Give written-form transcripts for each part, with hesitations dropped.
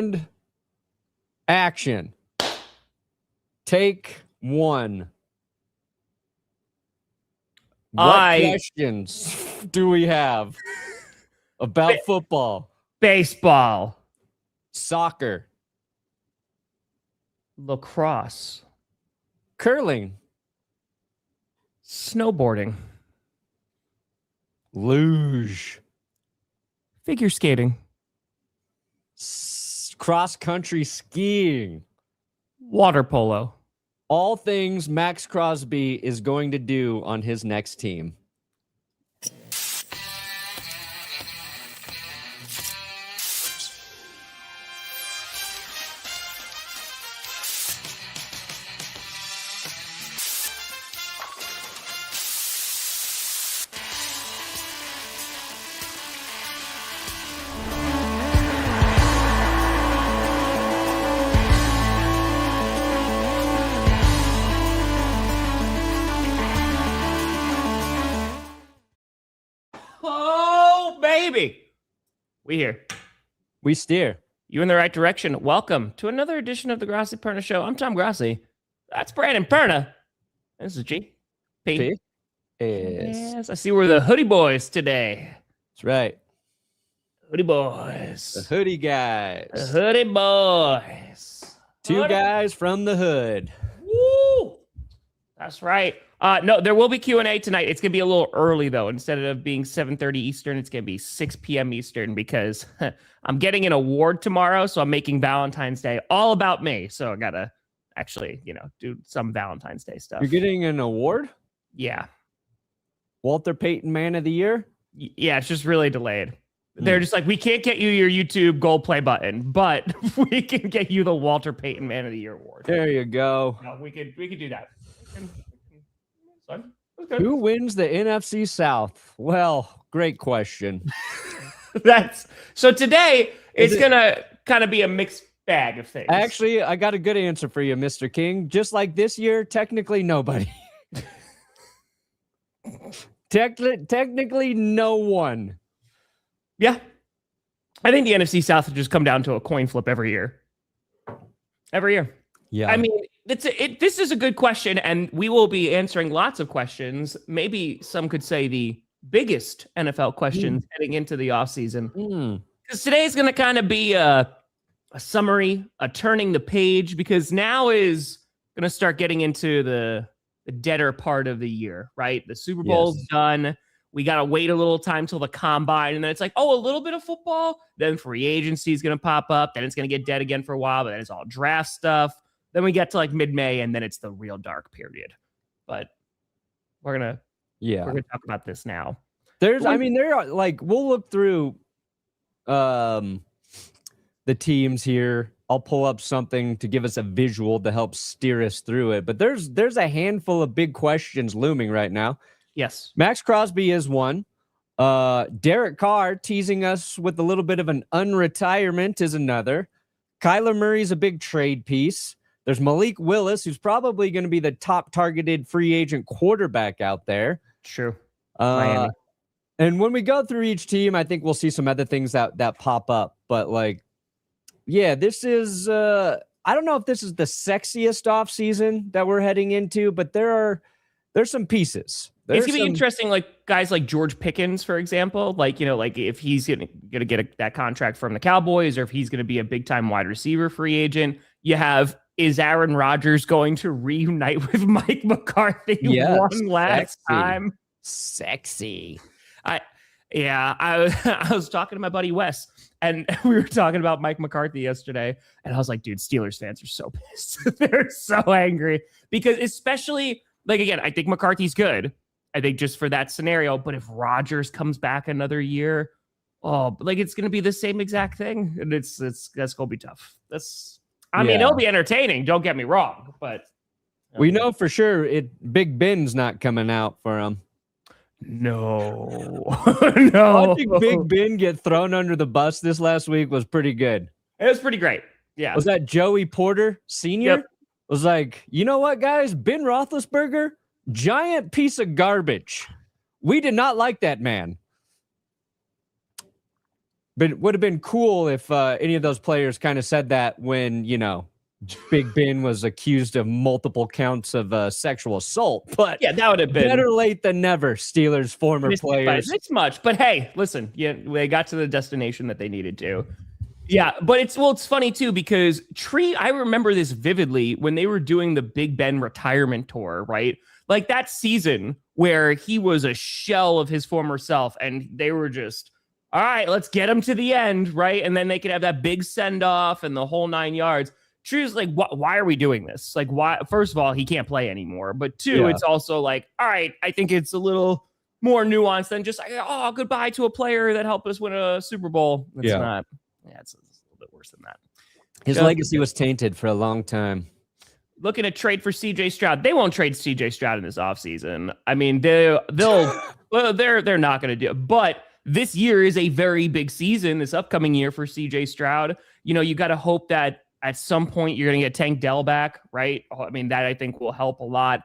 And action. Take one. What questions do we have about football? Baseball. Soccer. Lacrosse. Curling. Snowboarding. Luge. Figure skating. Cross-country skiing. Water polo. All things Maxx Crosby is going to do on his next team. We here. We steer. You in the right direction. Welcome to another edition of the Grossi Perna Show. I'm Tom Grossi. That's Brandon Perna. This is G. P. Yes, I see we're the hoodie boys today. That's right. Hoodie boys. The hoodie guys. The hoodie boys. Two guys from the hood. Woo! That's right. No, there will be Q&A tonight. It's going to be a little early, though. Instead of being 7:30 Eastern, it's going to be 6 p.m. Eastern because I'm getting an award tomorrow, so I'm making Valentine's Day all about me. So I got to actually, do some Valentine's Day stuff. You're getting an award? Yeah. Walter Payton Man of the Year? Yeah, it's just really delayed. They're just like, we can't get you your YouTube gold play button, but we can get you the Walter Payton Man of the Year award. There you go. No, we could do that. Who wins the NFC South? Well, great question. So today it's gonna kind of be a mixed bag of things. Actually, I got a good answer for you, Mr. King. Just like this year, technically nobody. Technically no one. Yeah. I think the NFC South will just come down to a coin flip every year. Every year. Yeah. I mean, this is a good question, and we will be answering lots of questions. Maybe some could say the biggest NFL questions heading into the offseason. Because today is going to kind of be a summary, a turning the page, because now is going to start getting into the deader part of the year, right? The Super Bowl's done. We got to wait a little time till the combine, and then it's like, oh, a little bit of football. Then free agency is going to pop up. Then it's going to get dead again for a while, but then it's all draft stuff. Then we get to like mid-May, and then it's the real dark period. But we're gonna talk about this now. There are like, we'll look through the teams here. I'll pull up something to give us a visual to help steer us through it. But there's a handful of big questions looming right now. Yes, Maxx Crosby is one. Derek Carr teasing us with a little bit of an unretirement is another. Kyler Murray's a big trade piece. There's Malik Willis, who's probably going to be the top targeted free agent quarterback out there. True. And when we go through each team, I think we'll see some other things that pop up. But this is, I don't know if this is the sexiest offseason that we're heading into, but there's some pieces. It's going to be interesting, like guys like George Pickens, for example, like if he's going to get that contract from the Cowboys, or if he's going to be a big time wide receiver free agent. You have, is Aaron Rodgers going to reunite with Mike McCarthy one last time? Sexy. I was talking to my buddy Wes, and we were talking about Mike McCarthy yesterday, and I was like, dude, Steelers fans are so pissed. They're so angry because, especially, like, again, I think McCarthy's good. I think just for that scenario, but if Rodgers comes back another year, it's going to be the same exact thing, and that's going to be tough. I mean, it'll be entertaining. Don't get me wrong, but we know for sure Big Ben's not coming out for him. No. Watching Big Ben get thrown under the bus this last week was pretty good. It was pretty great. Yeah. Was that Joey Porter Sr.? Yep. Was like, you know what, guys? Ben Roethlisberger, giant piece of garbage. We did not like that man. But it would have been cool if any of those players kind of said that when, Big Ben was accused of multiple counts of sexual assault. But yeah, that would have been better late than never, Steelers former players. It's much. But hey, listen, they got to the destination that they needed to. Yeah, but it's funny too because I remember this vividly when they were doing the Big Ben retirement tour, right? Like that season where he was a shell of his former self and they were just, all right, let's get him to the end, right? And then they could have that big send off and the whole 9 yards. True's like, why are we doing this? Like, why? First of all, he can't play anymore. But two, It's also like, all right, I think it's a little more nuanced than just like, oh, goodbye to a player that helped us win a Super Bowl. It's not. Yeah, it's a little bit worse than that. His legacy was tainted for a long time. Looking to trade for CJ Stroud. They won't trade CJ Stroud in this offseason. I mean, they're not going to do it. But this year is a very big season, this upcoming year for CJ Stroud. You got to hope that at some point you're going to get Tank Dell back, right? I mean, that I think will help a lot.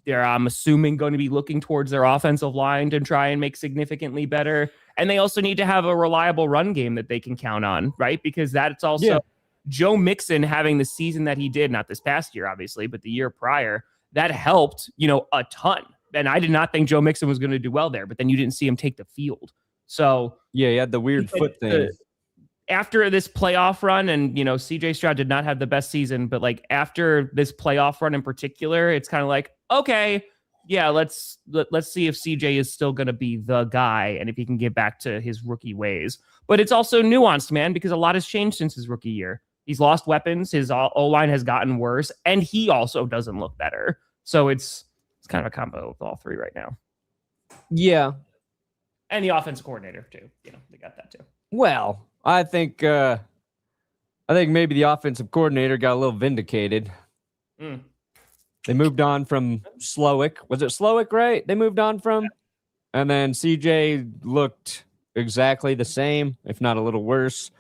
I'm assuming, going to be looking towards their offensive line to try and make significantly better. And they also need to have a reliable run game that they can count on, right? Because that's also Joe Mixon having the season that he did, not this past year, obviously, but the year prior, that helped, a ton. And I did not think Joe Mixon was going to do well there, but then you didn't see him take the field. So yeah, he had the weird foot thing. After this playoff run, and CJ Stroud did not have the best season, but like after this playoff run in particular, it's kind of like, okay, yeah, let's see if CJ is still going to be the guy and if he can get back to his rookie ways. But it's also nuanced, man, because a lot has changed since his rookie year. He's lost weapons. His O-line has gotten worse, and he also doesn't look better. So it's kind of a combo of all three right now. Yeah. And the offensive coordinator too. They got that too. Well, I think maybe the offensive coordinator got a little vindicated. They moved on from Slowick. Was it Slowick, right? They moved on from? And then CJ looked exactly the same, if not a little worse.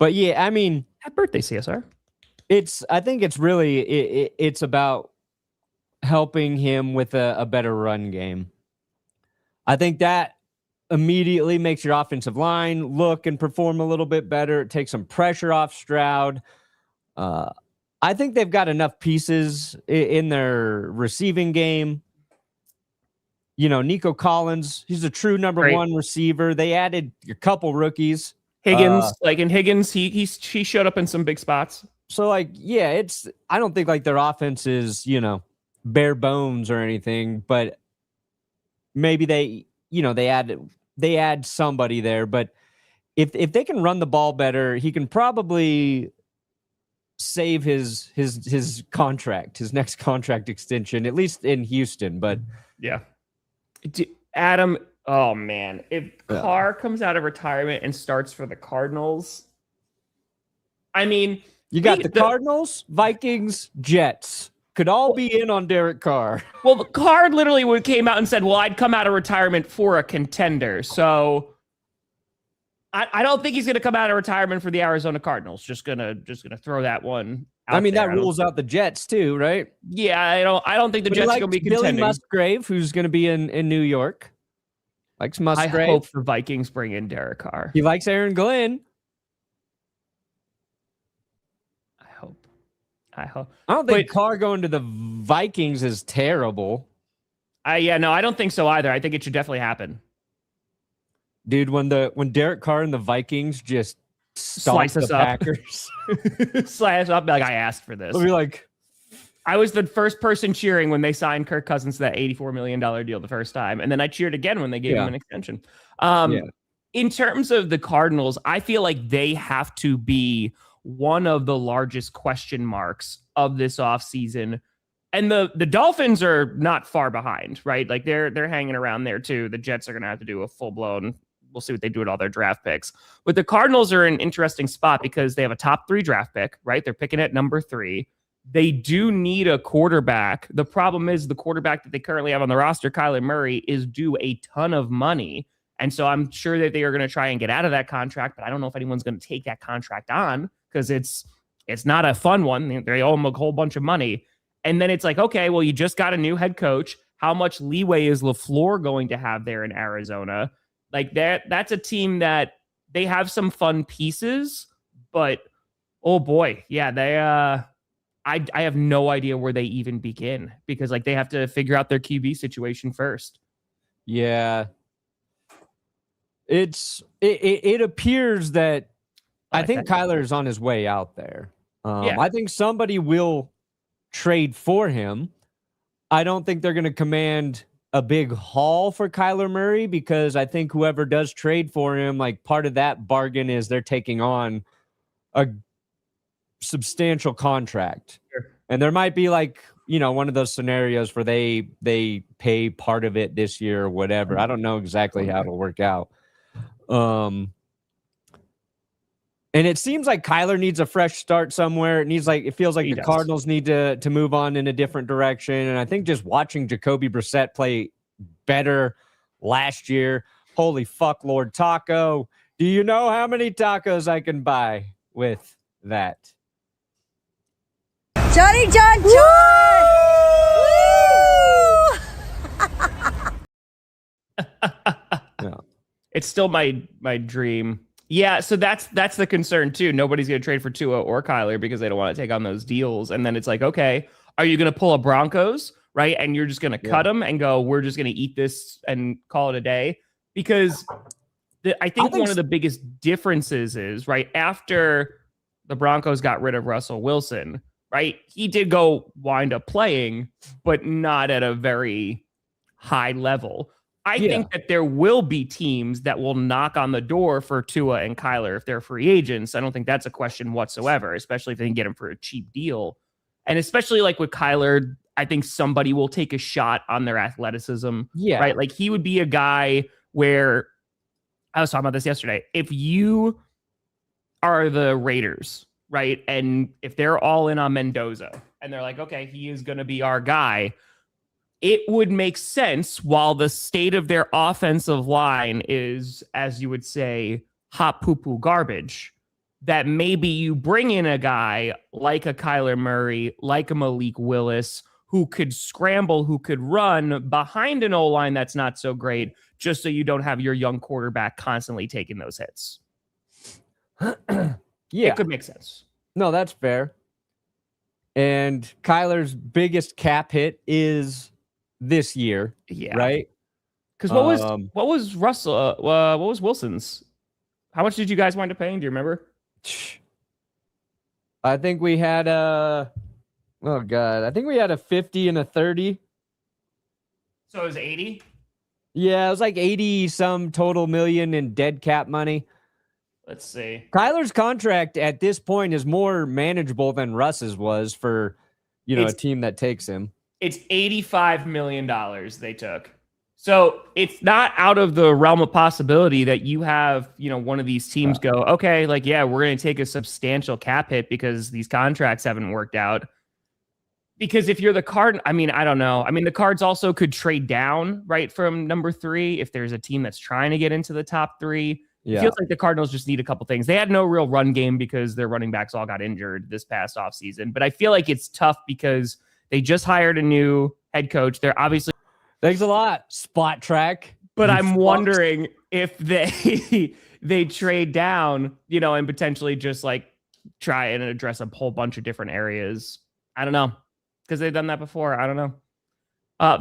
But yeah, I mean, happy birthday, CSR. I think it's really it's about helping him with a better run game. I think that immediately makes your offensive line look and perform a little bit better. It takes some pressure off Stroud. I think they've got enough pieces in their receiving game. Nico Collins, he's a true number one receiver. They added a couple rookies. Higgins, he showed up in some big spots. So I don't think like their offense is, bare bones or anything, but maybe they add somebody there. But if they can run the ball better, he can probably save his contract, his next contract extension, at least in Houston. But yeah, Adam, oh man, if Carr comes out of retirement and starts for the Cardinals, I mean, you got the Cardinals, Vikings, Jets could all be in on Derek Carr. Well, Carr literally came out and said, well, I'd come out of retirement for a contender. So I don't think he's going to come out of retirement for the Arizona Cardinals. Just gonna throw that one out. I mean, that rules out the Jets too, right? Yeah, I don't think the Jets are going to be contending. Billy Musgrave, who's going to be in New York. Likes Musgrave. I hope the Vikings bring in Derek Carr. He likes Aaron Glenn. I hope. I don't think Carr going to the Vikings is terrible. I don't think so either. I think it should definitely happen. Dude, when Derek Carr and the Vikings just slice us the up. Packers. Slice up like I asked for this. I'll be like, I was the first person cheering when they signed Kirk Cousins to that $84 million deal the first time. And then I cheered again when they gave him an extension. In terms of the Cardinals, I feel like they have to be one of the largest question marks of this offseason. And the Dolphins are not far behind, right? Like they're hanging around there too. The Jets are going to have to do a full-blown, we'll see what they do with all their draft picks. But the Cardinals are in an interesting spot because they have a top 3 draft pick, right? They're picking at number 3. They do need a quarterback. The problem is the quarterback that they currently have on the roster, Kyler Murray, is due a ton of money. And so I'm sure that they are going to try and get out of that contract, but I don't know if anyone's going to take that contract on because it's not a fun one. They owe him a whole bunch of money. And then it's like, okay, well, you just got a new head coach. How much leeway is LaFleur going to have there in Arizona? Like that's a team that they have some fun pieces, but oh boy, yeah, they I have no idea where they even begin because like they have to figure out their QB situation first. Yeah. It appears that I think Kyler's on his way out there. I think somebody will trade for him. I don't think they're going to command a big haul for Kyler Murray because I think whoever does trade for him, like part of that bargain is they're taking on a substantial contract. Sure. And there might be like, one of those scenarios where they pay part of it this year or whatever. I don't know exactly how it'll work out. And it seems like Kyler needs a fresh start somewhere. It feels like the Cardinals need to move on in a different direction. And I think just watching Jacoby Brissett play better last year, holy fuck, Lord Taco. Do you know how many tacos I can buy with that? Johnny John John! Yeah. It's still my dream. Yeah, so that's the concern too. Nobody's going to trade for Tua or Kyler because they don't want to take on those deals. And then it's like, okay, are you going to pull a Broncos, right? And you're just going to cut them and go, we're just going to eat this and call it a day? Because I think one of the biggest differences is, right, after the Broncos got rid of Russell Wilson, right, he did go wind up playing, but not at a very high level. I think that there will be teams that will knock on the door for Tua and Kyler if they're free agents. I don't think that's a question whatsoever, especially if they can get him for a cheap deal. And especially like with Kyler, I think somebody will take a shot on their athleticism. Yeah. Right. Like he would be a guy where I was talking about this yesterday. If you are the Raiders, right, and if they're all in on Mendoza and they're like, okay, he is going to be our guy, it would make sense while the state of their offensive line is, as you would say, hot poo-poo garbage, that maybe you bring in a guy like a Kyler Murray, like a Malik Willis, who could scramble, who could run behind an O-line that's not so great, just so you don't have your young quarterback constantly taking those hits. It could make sense. No, that's fair. And Kyler's biggest cap hit is this year, right? Because what was Russell? What was Wilson's? How much did you guys wind up paying? Do you remember? I think we had I think we had a 50 and a 30. So it was 80? Yeah, it was like 80 some total million in dead cap money. Let's see. Kyler's contract at this point is more manageable than Russ's was for, a team that takes him. It's $85 million they took. So it's not out of the realm of possibility that you have, one of these teams go, okay, like, yeah, we're going to take a substantial cap hit because these contracts haven't worked out. Because if you're the Card, I don't know. The Cards also could trade down, right, from number 3 if there's a team that's trying to get into the top 3. Yeah. It feels like the Cardinals just need a couple things. They had no real run game because their running backs all got injured this past offseason. But I feel like it's tough because they just hired a new head coach. They're obviously... Thanks a lot, Spot Track. But I'm wondering if they trade down, and potentially just like try and address a whole bunch of different areas. I don't know. Because they've done that before. I don't know.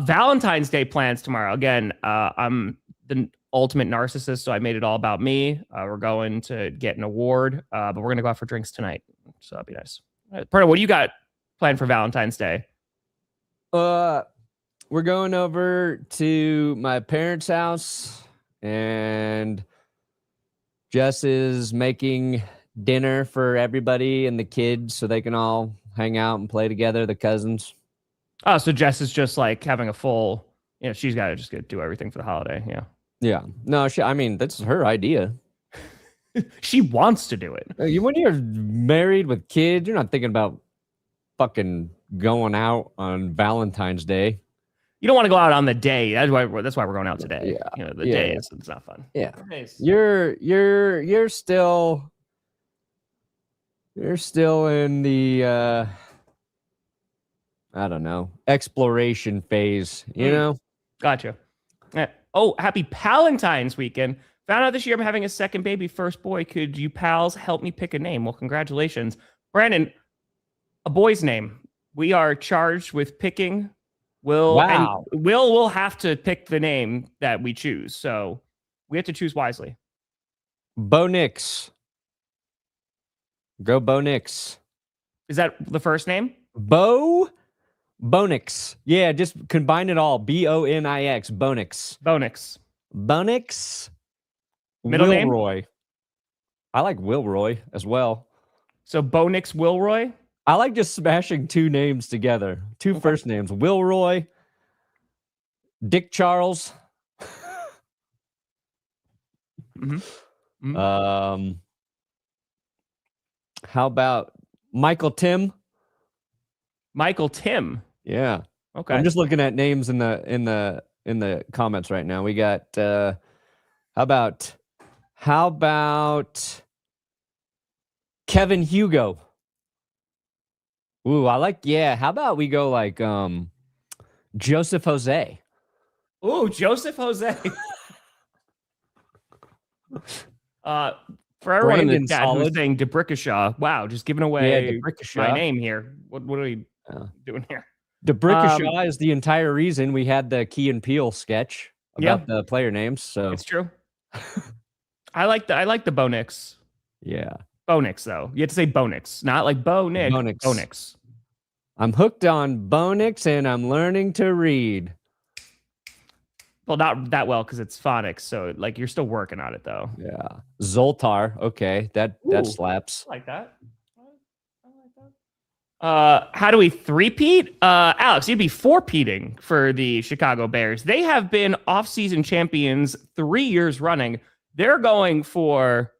Valentine's Day plans tomorrow. Again, I'm the ultimate narcissist, so I made it all about me. We're going to get an award, but we're going to go out for drinks tonight. So that'll be nice. Perna, what do you got planned for Valentine's Day? We're going over to my parents' house, and Jess is making dinner for everybody and the kids so they can all hang out and play together, the cousins. Oh, so Jess is just like having a full, she's got to just do everything for the holiday. Yeah. Yeah. No, that's her idea. She wants to do it. When you're married with kids, you're not thinking about fucking going out on Valentine's Day. You don't want to go out on the day. That's why we're going out today. Yeah. The day is, it's not fun. Yeah. You're still in the I don't know, exploration phase, you know? Gotcha. Oh, happy Palentine's weekend. Found out this year I'm having a second baby, first boy. Could you pals help me pick a name? Well, congratulations. Brandon, a boy's name. We are charged with picking. Will have to pick the name that we choose. So we have to choose wisely. Bo Nix. Go Bo Nix. Is that the first name? Bonix. Yeah, just combine it all. Bonix. Bonix. Bonix. Middle name? Wilroy. I like Wilroy as well. So Bonix Wilroy? I like just smashing two names together. Two first names. Wilroy. Dick Charles. How about Michael Tim? Michael Tim. Yeah. Okay. I'm just looking at names in the comments right now. We got how about Kevin Hugo? Ooh, how about we go like Joseph Jose? Ooh, Joseph Jose. For everyone in the chat who's saying DeBrickashaw, wow, just giving away my name here. What are we doing here? DeBrickashaw is the entire reason we had the Key and Peele sketch about the player names. So it's true. I like the Bonix. Yeah. Bonix, though. You have to say Bonix, not like Bo Nick. Bonix. I'm hooked on Bonix and I'm learning to read. Well, not that well because it's phonics. So like you're still working on it though. Yeah. Zoltar. Okay. That slaps. I like that. How do we three-peat? Alex, you'd be four-peating for the Chicago Bears. They have been off-season champions 3 years running. They're going for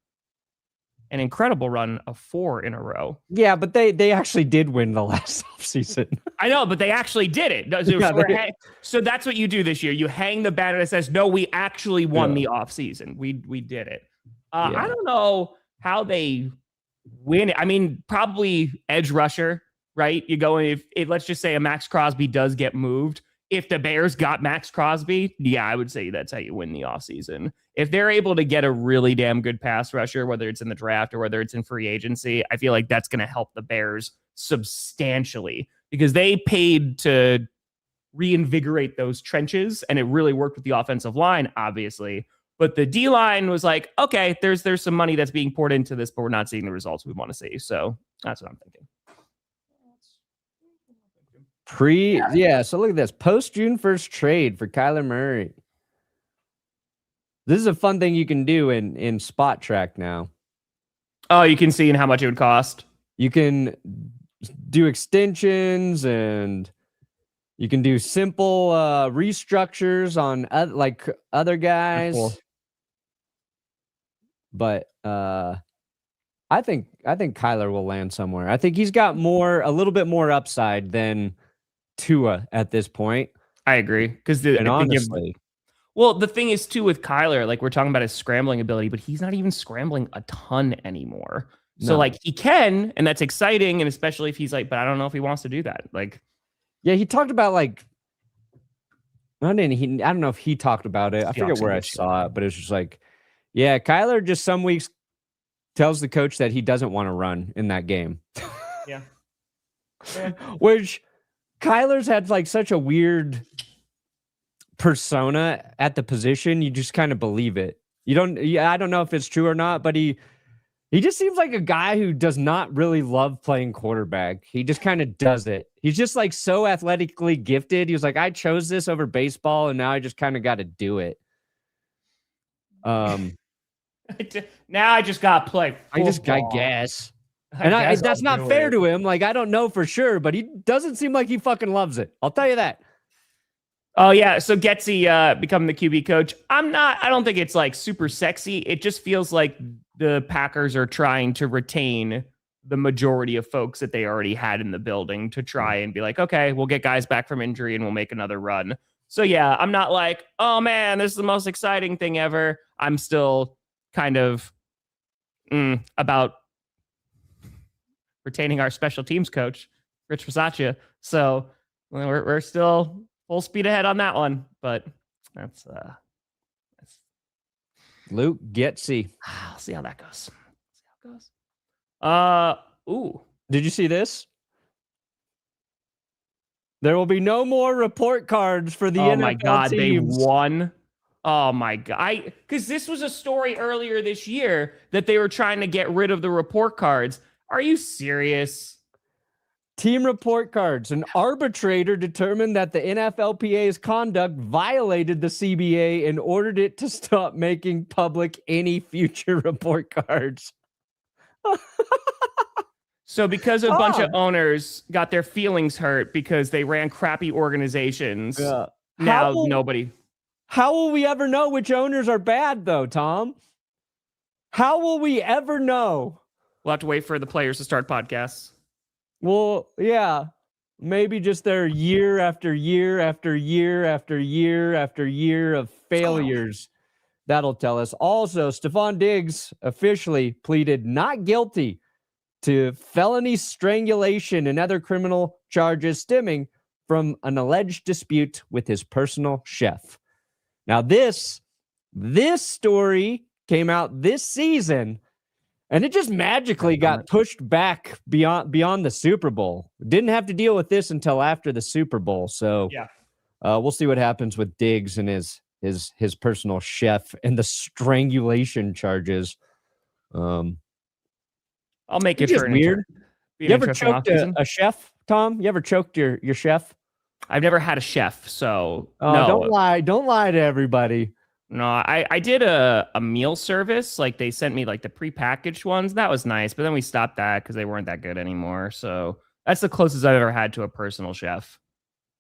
an incredible run of 4 in a row. Yeah, but they actually did win the last offseason. I know, but they actually did it. So that's what you do this year. You hang the banner that says, no, we actually won the offseason. We did it. I don't know how they win it. I mean, probably edge rusher, right? You go if let's just say a Maxx Crosby does get moved. If the Bears got Maxx Crosby, yeah, I would say that's how you win the offseason. If they're able to get a really damn good pass rusher, whether it's in the draft or whether it's in free agency, I feel like that's going to help the Bears substantially because they paid to reinvigorate those trenches, and it really worked with the offensive line, obviously. But the D-line was like, okay, there's some money that's being poured into this, but we're not seeing the results we want to see. So that's what I'm thinking. So look at this. Post June 1st trade for Kyler Murray. This is a fun thing you can do in Spot Track now. Oh, you can see how much it would cost. You can do extensions and you can do simple restructures on other guys. Cool. But I think Kyler will land somewhere. I think he's got a little bit more upside than Tua at this point. I agree. Because honestly, the thing is too with Kyler, like we're talking about his scrambling ability, but he's not even scrambling a ton anymore. So like he can, and that's exciting, and especially if he's like, but I don't know if he wants to do that. Like, yeah, he talked about like, I don't know if he talked about it. I forget where I saw it, but it's just like, yeah, Kyler just some weeks tells the coach that he doesn't want to run in that game. Yeah. Which Kyler's had like such a weird persona at the position. You just kind of believe it. I don't know if it's true or not, but he just seems like a guy who does not really love playing quarterback. He just kind of does it. He's just like so athletically gifted. He was like, I chose this over baseball and now I just kind of got to do it. Now I just got to play football. I guess. That's not fair to him. Like, I don't know for sure, but he doesn't seem like he fucking loves it. I'll tell you that. Oh, yeah. So Getsy becoming the QB coach. I don't think it's like super sexy. It just feels like the Packers are trying to retain the majority of folks that they already had in the building to try and be like, okay, we'll get guys back from injury and we'll make another run. So, yeah, I'm not like, oh, man, this is the most exciting thing ever. I'm still kind of about retaining our special teams coach, Rich Bisaccia. So we're still full speed ahead on that one, but that's Luke Getsy. I'll see how that goes. Ooh. Did you see this? There will be no more report cards for the NFL my God, teams. They won. Oh my God. Because this was a story earlier this year that they were trying to get rid of the report cards. Are you serious? Team report cards. An arbitrator determined that the NFLPA's conduct violated the CBA and ordered it to stop making public any future report cards. So because a bunch of owners got their feelings hurt because they ran crappy organizations, now nobody. How will we ever know which owners are bad, though, Tom? How will we ever know? We'll have to wait for the players to start podcasts. Well, yeah. Maybe just their year after year after year after year after year of failures. That'll tell us. Also, Stephon Diggs officially pleaded not guilty to felony strangulation and other criminal charges stemming from an alleged dispute with his personal chef. Now, this story came out this season, and it just magically got pushed back beyond the Super Bowl. Didn't have to deal with this until after the Super Bowl. So we'll see what happens with Diggs and his personal chef and the strangulation charges. I'll make it for weird. You ever choked a chef, Tom? You ever choked your chef? I've never had a chef, so no. Don't lie to everybody. No, I did a meal service. Like they sent me like the prepackaged ones. That was nice, but then we stopped that because they weren't that good anymore. So that's the closest I've ever had to a personal chef.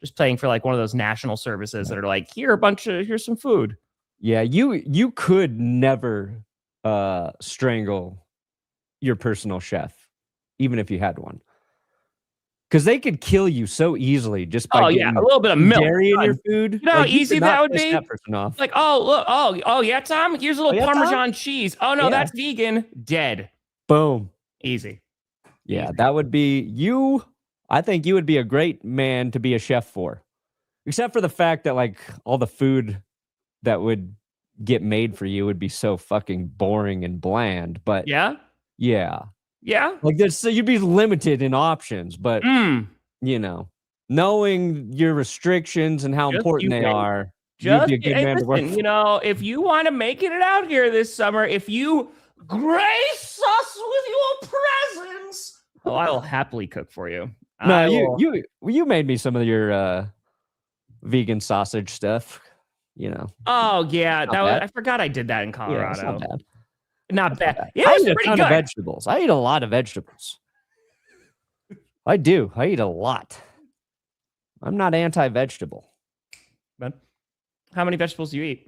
Just paying for like one of those national services that are like, here's some food. Yeah, you could never strangle your personal chef, even if you had one. Because they could kill you so easily just by a little bit of milk dairy in your food. You know how easy that would be? That person off. Like, yeah, Tom, here's a little Parmesan cheese. Oh, no, that's vegan. Dead. Boom. Easy. Yeah, that would be you. I think you would be a great man to be a chef for. Except for the fact that, like, all the food that would get made for you would be so fucking boring and bland. But yeah. Like this, so you'd be limited in options, but you know, knowing your restrictions and how important they are, you'd be a good man to work for. You know, if you want to make it out here this summer, if you grace us with your presence, I will happily cook for you. No, you made me some of your vegan sausage stuff. You know. Oh yeah, I forgot I did that in Colorado. Yeah, not bad. Not bad. Yeah, I eat a ton of vegetables. I eat a lot of vegetables. I do. I eat a lot. I'm not anti-vegetable. Ben, how many vegetables do you eat?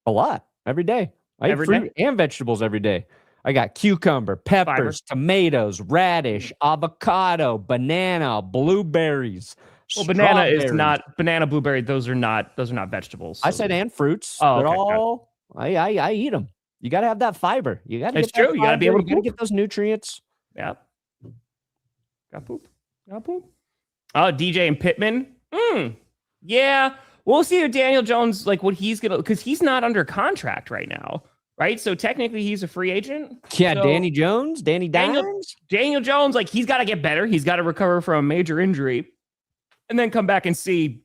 A lot. Every day. I eat fruit and vegetables every day. I got cucumber, peppers, tomatoes, radish, avocado, banana, blueberries. Well, banana is not banana, blueberry. Those are not vegetables. So. I said and fruits. Oh, they're all. I eat them. You got to have that fiber. You got to. It's true. You got to be able to get those nutrients. Yeah. Got poop. Oh, DJ and Pittman. Yeah. We'll see if Daniel Jones, like what he's gonna, because he's not under contract right now, right? So technically, he's a free agent. Yeah, so Danny Dimes. Daniel Jones, like he's got to get better. He's got to recover from a major injury, and then come back and see,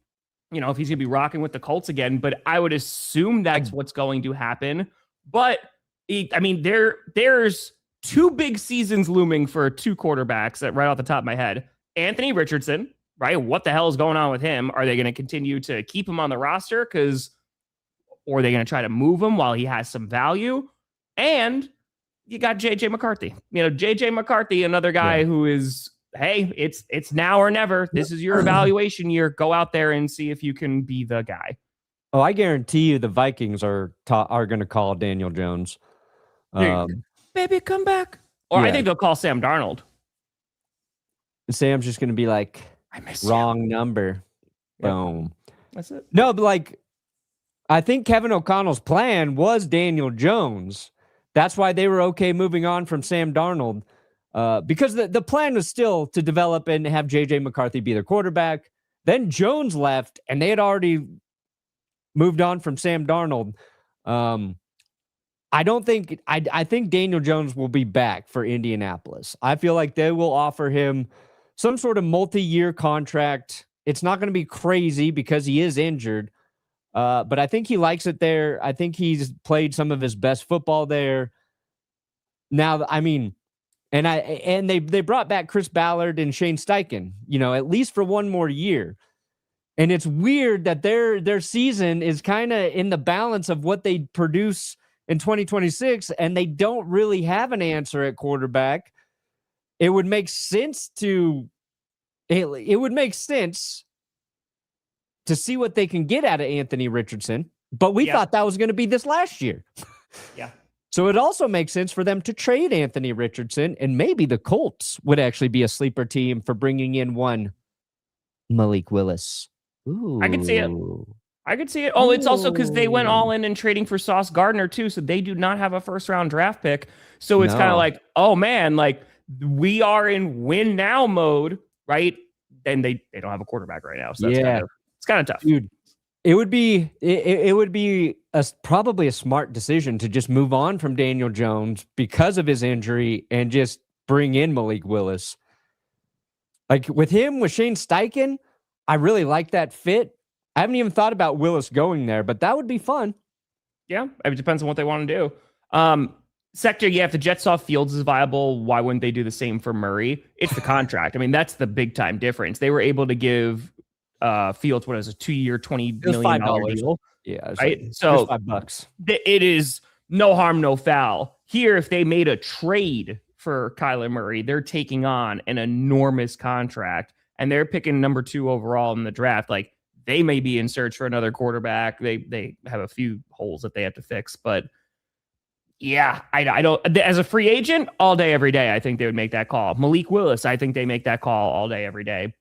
you know, if he's gonna be rocking with the Colts again. But I would assume that's what's going to happen. But there's two big seasons looming for two quarterbacks that right off the top of my head. Anthony Richardson, right? What the hell is going on with him? Are they going to continue to keep him on the roster? Or are they going to try to move him while he has some value? And you got JJ McCarthy. You know, JJ McCarthy, another guy who is, hey, it's now or never. This is your evaluation year. Go out there and see if you can be the guy. Oh, I guarantee you the Vikings are going to call Daniel Jones. Baby, come back. Or I think they'll call Sam Darnold. Sam's just going to be like, I miss wrong number. Yep. Boom. That's it. No, but like, I think Kevin O'Connell's plan was Daniel Jones. That's why they were okay moving on from Sam Darnold. Because the plan was still to develop and have JJ McCarthy be their quarterback. Then Jones left, and they had already moved on from Sam Darnold. I don't think I think Daniel Jones will be back for Indianapolis. I feel like they will offer him some sort of multi-year contract. It's not going to be crazy because he is injured, but I think he likes it there. I think he's played some of his best football there. Now, I mean, and they brought back Chris Ballard and Shane Steichen, at least for one more year. And it's weird that their season is kind of in the balance of what they produce in 2026, and they don't really have an answer at quarterback. It would make sense to see what they can get out of Anthony Richardson, but we thought that was going to be this last year. Yeah. So it also makes sense for them to trade Anthony Richardson, and maybe the Colts would actually be a sleeper team for bringing in one Malik Willis. Ooh. I could see it. Oh, it's also because they went all in and trading for Sauce Gardner too, so they do not have a first-round draft pick. So it's kind of like, oh man, like we are in win now mode, right? And they don't have a quarterback right now, so it's kind of tough, dude. It would be probably a smart decision to just move on from Daniel Jones because of his injury and just bring in Malik Willis. Like with Shane Steichen, I really like that fit. I haven't even thought about Willis going there, but that would be fun. Yeah, it depends on what they want to do. Sector, if the Jets saw Fields is viable, why wouldn't they do the same for Murray? It's the contract. I mean, that's the big time difference. They were able to give Fields, what is a 2-year, $20 million deal? Yeah, right. So $5. It is no harm, no foul. Here, if they made a trade for Kyler Murray, they're taking on an enormous contract, and they're picking number 2 overall in the draft. Like, they may be in search for another quarterback. They have a few holes that they have to fix, but yeah, I don't. As a free agent, all day, every day, I think they would make that call. Malik Willis, I think they make that call all day, every day.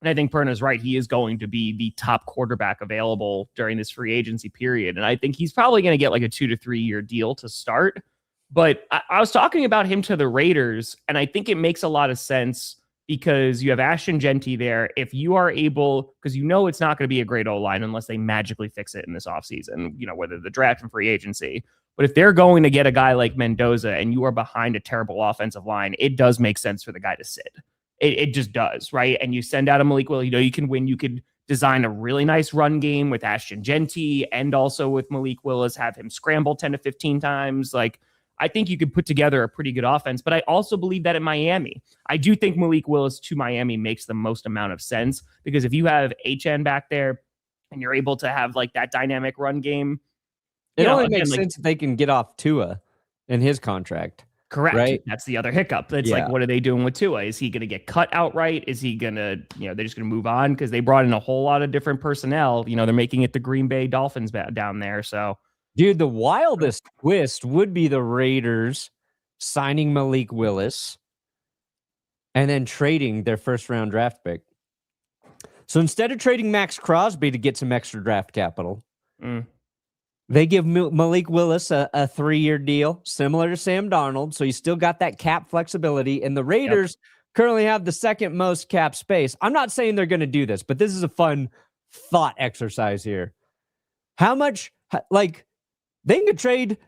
And I think Perna's right. He is going to be the top quarterback available during this free agency period. And I think he's probably going to get like a 2 to 3 year deal to start. But I was talking about him to the Raiders, and I think it makes a lot of sense because you have Ashton Genty there. If you are able, because it's not going to be a great O-line unless they magically fix it in this offseason, whether the draft and free agency. But if they're going to get a guy like Mendoza and you are behind a terrible offensive line, it does make sense for the guy to sit. It just does, right? And you send out a Malik Willis, you can win. You could design a really nice run game with Ashton Genty and also with Malik Willis, have him scramble 10 to 15 times. Like, I think you could put together a pretty good offense, but I also believe that in Miami. I do think Malik Willis to Miami makes the most amount of sense because if you have HN back there and you're able to have like that dynamic run game, it only makes sense if they can get off Tua in his contract. Correct. Right? That's the other hiccup. It's like, what are they doing with Tua? Is he going to get cut outright? Is he going to, they're just going to move on because they brought in a whole lot of different personnel. They're making it the Green Bay Dolphins down there. So, dude, the wildest twist would be the Raiders signing Malik Willis and then trading their first-round draft pick. So instead of trading Maxx Crosby to get some extra draft capital, they give Malik Willis a 3-year deal, similar to Sam Darnold. So you still got that cap flexibility. And the Raiders currently have the second most cap space. I'm not saying they're going to do this, but this is a fun thought exercise here. How much, they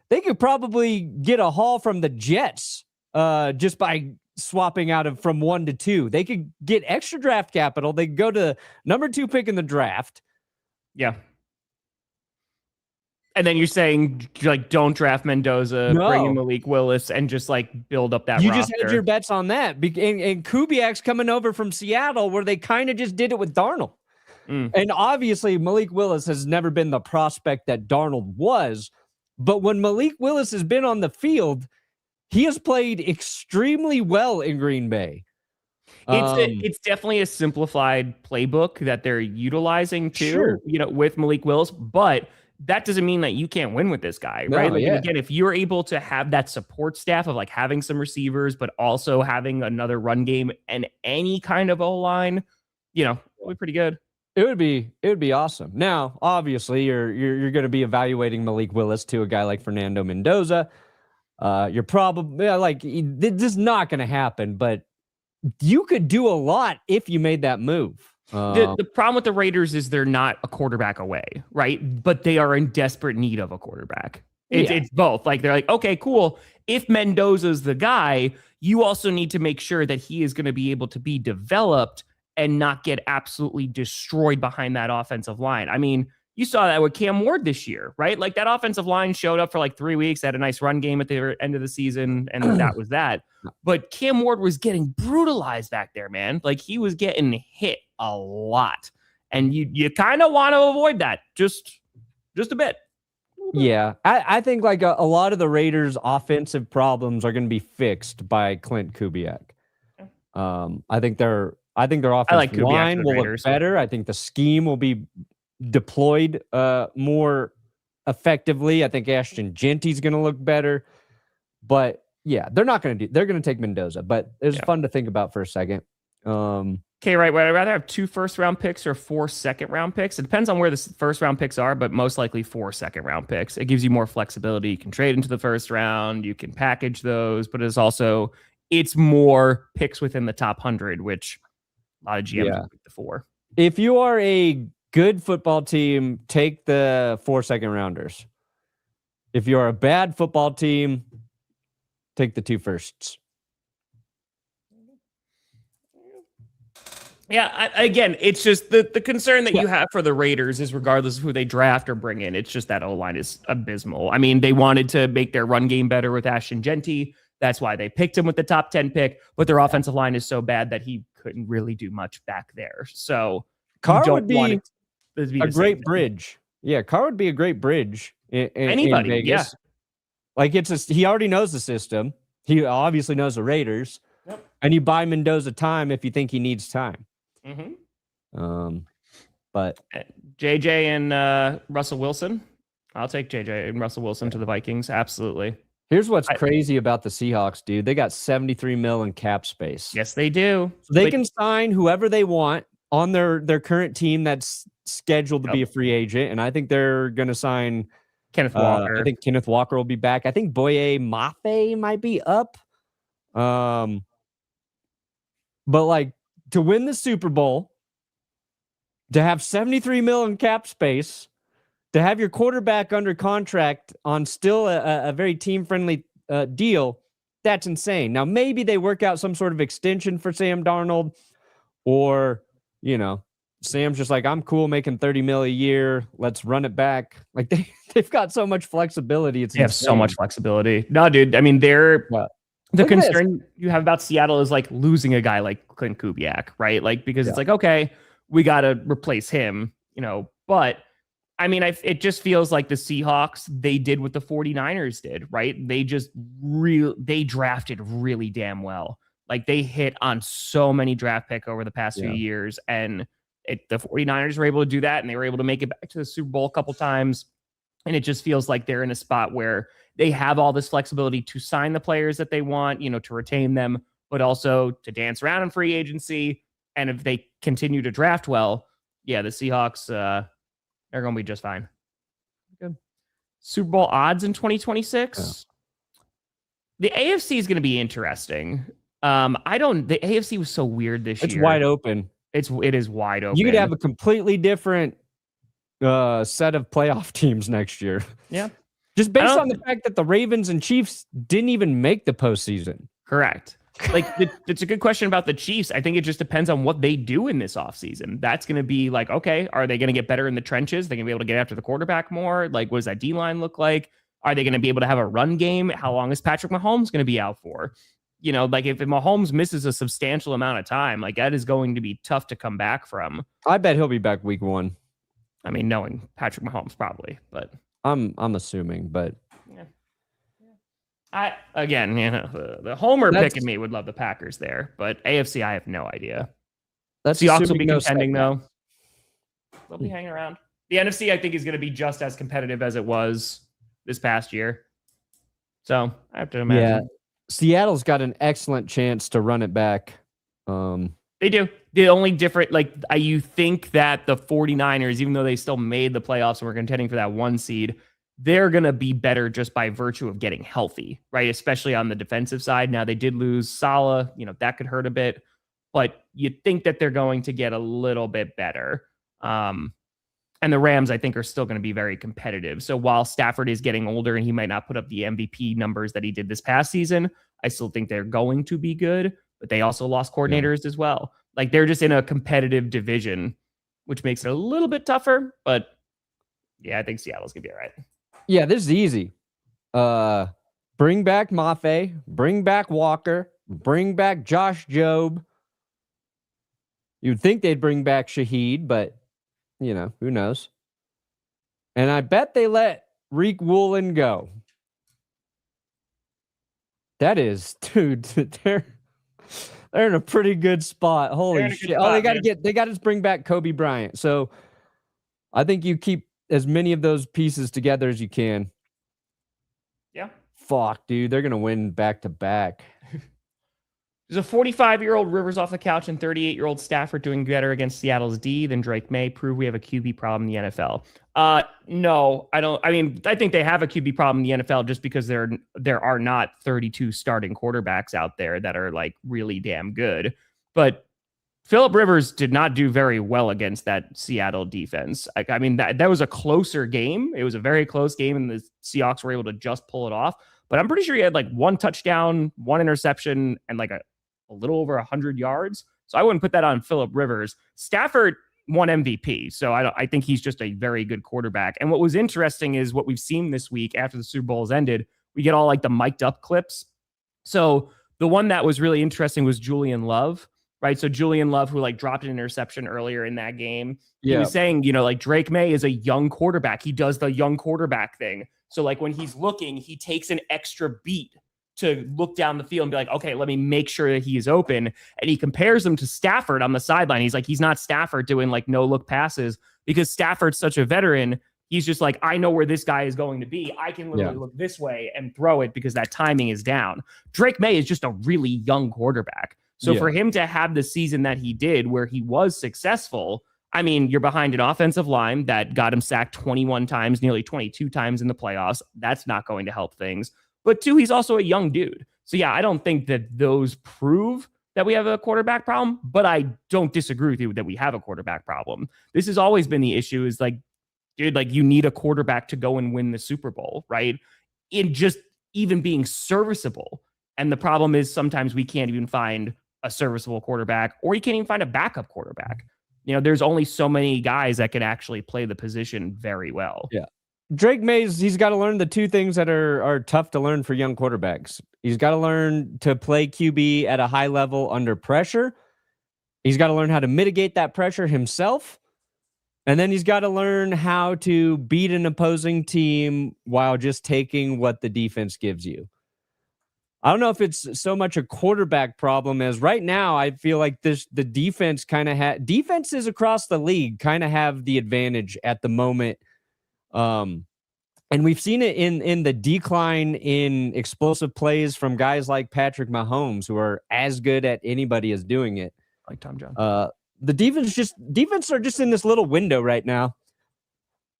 could probably get a haul from the Jets just by swapping out from 1 to 2. They could get extra draft capital. They could go to number 2 pick in the draft. Yeah. And then you're saying, don't draft Mendoza, bring in Malik Willis, and just, build up that roster. You just had your bets on that. And Kubiak's coming over from Seattle, where they kind of just did it with Darnold. And obviously, Malik Willis has never been the prospect that Darnold was. But when Malik Willis has been on the field, he has played extremely well in Green Bay. It's definitely a simplified playbook that they're utilizing, too, with Malik Willis. But that doesn't mean that you can't win with this guy, right? Again, if you're able to have that support staff of having some receivers, but also having another run game and any kind of O-line, it'll be pretty good. It would be awesome. Now, obviously, you're going to be evaluating Malik Willis to a guy like Fernando Mendoza. You're probably this is not going to happen, but you could do a lot if you made that move. The problem with the Raiders is they're not a quarterback away, right? But they are in desperate need of a quarterback. It's both. Like, they're like, okay, cool. If Mendoza's the guy, you also need to make sure that he is going to be able to be developed and not get absolutely destroyed behind that offensive line. I mean, you saw that with Cam Ward this year, right? Like, that offensive line showed up for like 3 weeks, had a nice run game at the end of the season, and that was that. But Cam Ward was getting brutalized back there, man. Like, he was getting hit a lot. And you kind of want to avoid that just a bit. Yeah, I think like a lot of the Raiders' offensive problems are going to be fixed by Clint Kubiak. I think their offensive line will look better. I think the scheme will be deployed more effectively. I think Ashton Genty's going to look better. But yeah, they're going to take Mendoza. But it's fun to think about for a second. Okay, right. Would I rather have 2 first-round picks or 4 second-round picks? It depends on where the first-round picks are, but most likely 4 second-round picks. It gives you more flexibility. You can trade into the first round. You can package those, but it's more picks within the top 100, which a lot of GMs pick the 4. If you are a good football team, take the 4 second-rounders. If you're a bad football team, take the 2 firsts. Yeah, again, it's just the concern that you have for the Raiders is regardless of who they draft or bring in, it's just that O-line is abysmal. I mean, they wanted to make their run game better with Ashton Genty. That's why they picked him with the top 10 pick, but their offensive line is so bad that he couldn't really do much back there. So Carr would be a great bridge. Yeah, Carr would be a great bridge in Vegas. Yeah. Like, he already knows the system. He obviously knows the Raiders. Yep. And you buy Mendoza time if you think he needs time. Mm-hmm. But JJ and Russell Wilson. I'll take JJ and Russell Wilson to the Vikings. Absolutely. Here's what's crazy about the Seahawks, dude. They got $73 million in cap space. Yes, they do. So they can sign whoever they want on their current team that's scheduled to be a free agent. And I think they're going to sign Kenneth Walker. I think Kenneth Walker will be back. I think Boye Mafe might be up. But like, to win the Super Bowl, to have $73 million cap space, to have your quarterback under contract on still a very team-friendly deal, that's insane. Now, maybe they work out some sort of extension for Sam Darnold, or, Sam's just like, I'm cool making $30 million a year. Let's run it back. Like, they've got so much flexibility. They have so much flexibility. No, dude. I mean, the concern you have about Seattle is like losing a guy like Clint Kubiak, right? Like, because it's like, okay, we got to replace him, but I mean, it just feels like the Seahawks, they did what the 49ers did, right? They drafted really damn well. Like, they hit on so many draft picks over the past few years, and the 49ers were able to do that, and they were able to make it back to the Super Bowl a couple times. And it just feels like they're in a spot where they have all this flexibility to sign the players that they want, to retain them, but also to dance around in free agency. And if they continue to draft well, the Seahawks, they're going to be just fine. Good. Super Bowl odds in 2026. The AFC is going to be interesting. The AFC was so weird this year. It's wide open. It is wide open. You could have a completely different set of playoff teams next year. Yeah. Just based on the fact that the Ravens and Chiefs didn't even make the postseason. Correct. Like, it's a good question about the Chiefs. I think it just depends on what they do in this offseason. That's going to be like, okay, are they going to get better in the trenches? They're going to be able to get after the quarterback more? Like, what does that D-line look like? Are they going to be able to have a run game? How long is Patrick Mahomes going to be out for? Like, if Mahomes misses a substantial amount of time, like, that is going to be tough to come back from. I bet he'll be back week 1. I mean, knowing Patrick Mahomes probably, but I'm assuming, but the homer pick in me would love the Packers there, but AFC, I have no idea. That's Seahawks will be contending though. They'll be hanging around. The NFC, I think, is going to be just as competitive as it was this past year. So I have to imagine. Yeah, Seattle's got an excellent chance to run it back. They do. The only different, you think that the 49ers, even though they still made the playoffs and were contending for that 1 seed, they're going to be better just by virtue of getting healthy, right? Especially on the defensive side. Now, they did lose Salah. That could hurt a bit. but you think that they're going to get a little bit better. And the Rams, I think, are still going to be very competitive. So while Stafford is getting older and he might not put up the MVP numbers that he did this past season, I still think they're going to be good, but they also lost coordinators as well. Like, they're just in a competitive division, which makes it a little bit tougher, but yeah, I think Seattle's going to be all right. Yeah, this is easy. Bring back Mafe, bring back Walker, bring back Josh Jobe. You'd think they'd bring back Shaheed, but who knows? And I bet they let Reek Woolen go. That is, dude, they're in a pretty good spot. Holy shit. They got to bring back Kobe Bryant. So I think you keep as many of those pieces together as you can. Yeah. Fuck, dude. They're going to win back to back. There's a 45-year-old Rivers off the couch and 38-year-old Stafford doing better against Seattle's D than Drake May. Prove we have a QB problem in the NFL. No, I don't. I mean, I think they have a QB problem in the NFL just because there are not 32 starting quarterbacks out there that are like really damn good. But Phillip Rivers did not do very well against that Seattle defense. I mean, that was a closer game. It was a very close game, and the Seahawks were able to just pull it off. But I'm pretty sure he had like one touchdown, one interception, and like a little over 100 yards. So I wouldn't put that on Phillip Rivers. Stafford won MVP. So I think he's just a very good quarterback. And what was interesting is what we've seen this week after the Super Bowl has ended, we get all like the mic'd up clips. So the one that was really interesting was Julian Love, right? So Julian Love, who like dropped an interception earlier in that game, he was saying, like Drake May is a young quarterback. He does the young quarterback thing. So like when he's looking, he takes an extra beat to look down the field and be like, okay, let me make sure that he is open. And he compares him to Stafford on the sideline. He's like, he's not Stafford doing like no look passes because Stafford's such a veteran. He's just like, I know where this guy is going to be. I can literally look this way and throw it because that timing is down. Drake May is just a really young quarterback. So for him to have the season that he did where he was successful, I mean, you're behind an offensive line that got him sacked 21 times, nearly 22 times in the playoffs. That's not going to help things. But two, he's also a young dude. So yeah, I don't think that those prove that we have a quarterback problem, but I don't disagree with you that we have a quarterback problem. This has always been the issue is like, dude, like you need a quarterback to go and win the Super Bowl, right? In just even being serviceable. And the problem is sometimes we can't even find a serviceable quarterback, or you can't even find a backup quarterback. There's only so many guys that can actually play the position very well. Yeah. Drake Mays, he's got to learn the two things that are tough to learn for young quarterbacks. He's got to learn to play QB at a high level under pressure. He's got to learn how to mitigate that pressure himself. And then he's got to learn how to beat an opposing team while just taking what the defense gives you. I don't know if it's so much a quarterback problem as right now I feel like the defense kind of defenses across the league kind of have the advantage at the moment. And we've seen it in the decline in explosive plays from guys like Patrick Mahomes, who are as good at anybody as doing it. Like Tom Jones. The defense are just in this little window right now.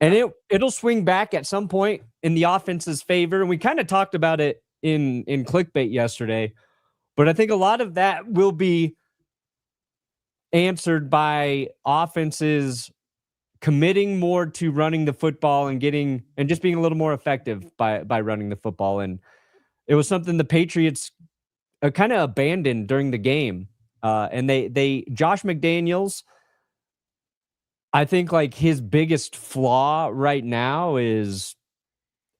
And it'll swing back at some point in the offense's favor. And we kind of talked about it in clickbait yesterday. But I think a lot of that will be answered by offenses committing more to running the football and just being a little more effective by running the football. And it was something the Patriots kind of abandoned during the game. And Josh McDaniels, I think like his biggest flaw right now is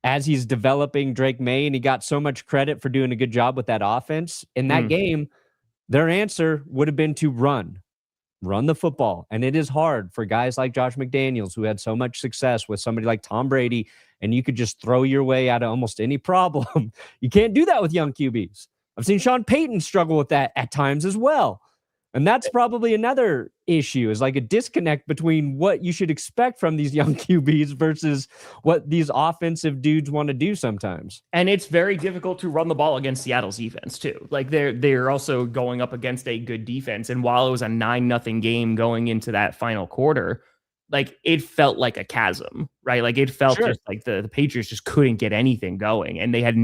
as he's developing Drake May, and he got so much credit for doing a good job with that offense in that game, their answer would have been to run the football. And it is hard for guys like Josh McDaniels, who had so much success with somebody like Tom Brady, and you could just throw your way out of almost any problem. You can't do that with young QBs. I've seen Sean Payton struggle with that at times as well. And that's probably another issue, is like a disconnect between what you should expect from these young QBs versus what these offensive dudes want to do sometimes. And it's very difficult to run the ball against Seattle's defense too. Like they're also going up against a good defense. And while it was a 9-0 game going into that final quarter, like it felt like a chasm, right? Like it felt just like the Patriots just couldn't get anything going, and they had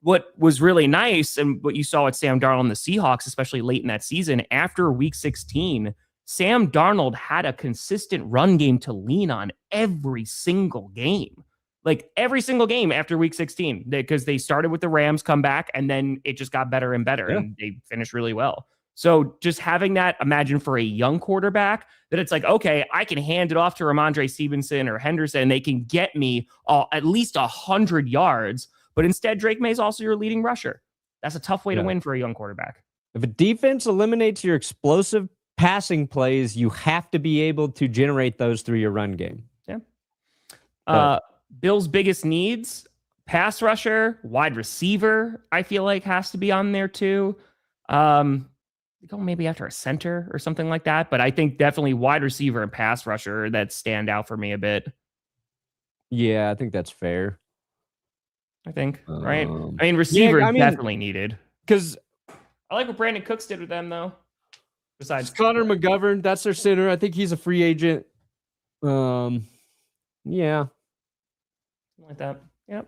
what was really nice and what you saw with Sam Darnold and the Seahawks, especially late in that season, after week 16, Sam Darnold had a consistent run game to lean on every single game. Like every single game after week 16, because they started with the Rams comeback and then it just got better and better and they finished really well. So just having that, imagine for a young quarterback, that it's like, okay, I can hand it off to Ramondre Stevenson or Henderson, and they can get me at least 100 yards. But instead, Drake May is also your leading rusher. That's a tough way to win for a young quarterback. If a defense eliminates your explosive passing plays, you have to be able to generate those through your run game. Yeah. Bill's biggest needs, pass rusher, wide receiver, I feel like has to be on there too. Go maybe after a center or something like that. But I think definitely wide receiver and pass rusher that stand out for me a bit. Yeah, I think that's fair. I think, right? I mean, receiver is definitely needed. Because I like what Brandon Cooks did with them, though. Besides Connor McGovern, that's their center. I think he's a free agent. Yeah. Like that. Yeah.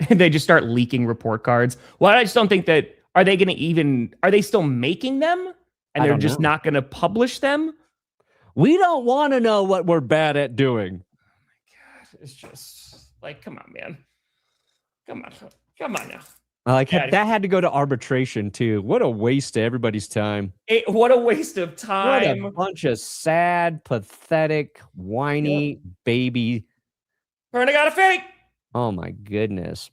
They just start leaking report cards. Well, I just don't think that. Are they still making them? And they're just not going to publish them? We don't want to know what we're bad at doing. Oh my God. It's just like, come on, man. Come on now. That had to go to arbitration too. What a waste of everybody's time. What a waste of time. What a bunch of sad, pathetic, whiny baby. Perna got a fake. Oh my goodness.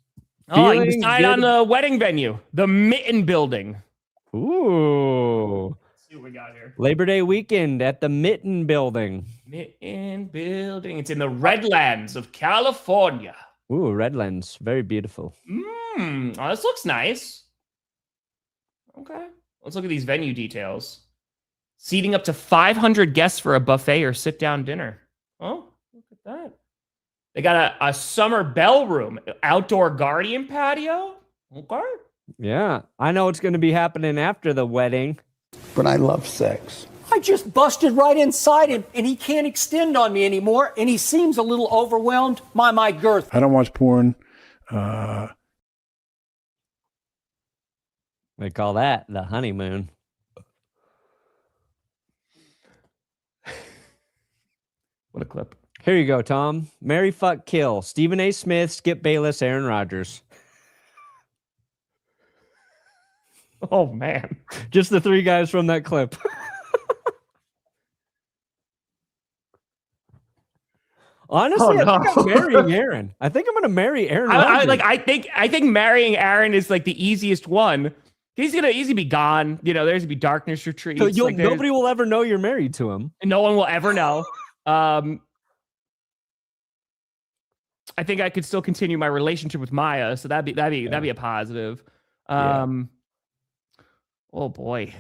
Oh, he decided on the wedding venue, the Mitten Building. Ooh. Let's see what we got here. Labor Day weekend at the Mitten Building. Mitten Building. It's in the Redlands of California. Ooh, Redlands. Very beautiful. Oh, this looks nice. Okay. Let's look at these venue details. Seating up to 500 guests for a buffet or sit-down dinner. Oh, look at that. They got a summer bell room, outdoor guardian patio. Okay. Yeah, I know it's going to be happening after the wedding. But I love sex. I just busted right inside him, and he can't extend on me anymore, and he seems a little overwhelmed by my girth. I don't watch porn. They call that the honeymoon. What a clip. Here you go, Tom. Marry, fuck, kill. Stephen A. Smith, Skip Bayless, Aaron Rodgers. Oh, man. Just the three guys from that clip. Honestly, I think I'm marrying Aaron. I think I'm going to marry Aaron Rodgers. I think marrying Aaron is like the easiest one. He's going to easily be gone. You know, there's going to be darkness retreats. So nobody will ever know you're married to him. No one will ever know. I think I could still continue my relationship with Maya, so that'd be a positive. Oh boy,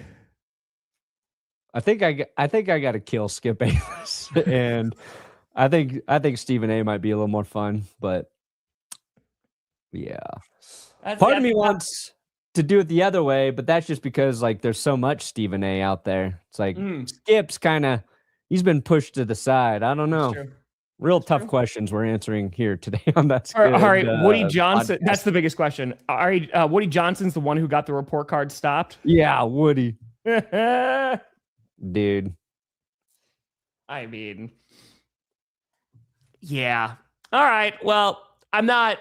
I think I got to kill Skip Bayless, and I think Stephen A. might be a little more fun, but yeah, part of me wants to do it the other way, but that's just because like there's so much Stephen A. out there. It's like Skip's he's been pushed to the side. I don't know. Real tough questions we're answering here today on that. All right, Woody Johnson. Podcast. That's the biggest question. All right, Woody Johnson's the one who got the report card stopped. Yeah, Woody. Dude. I mean, yeah. All right. Well, I'm not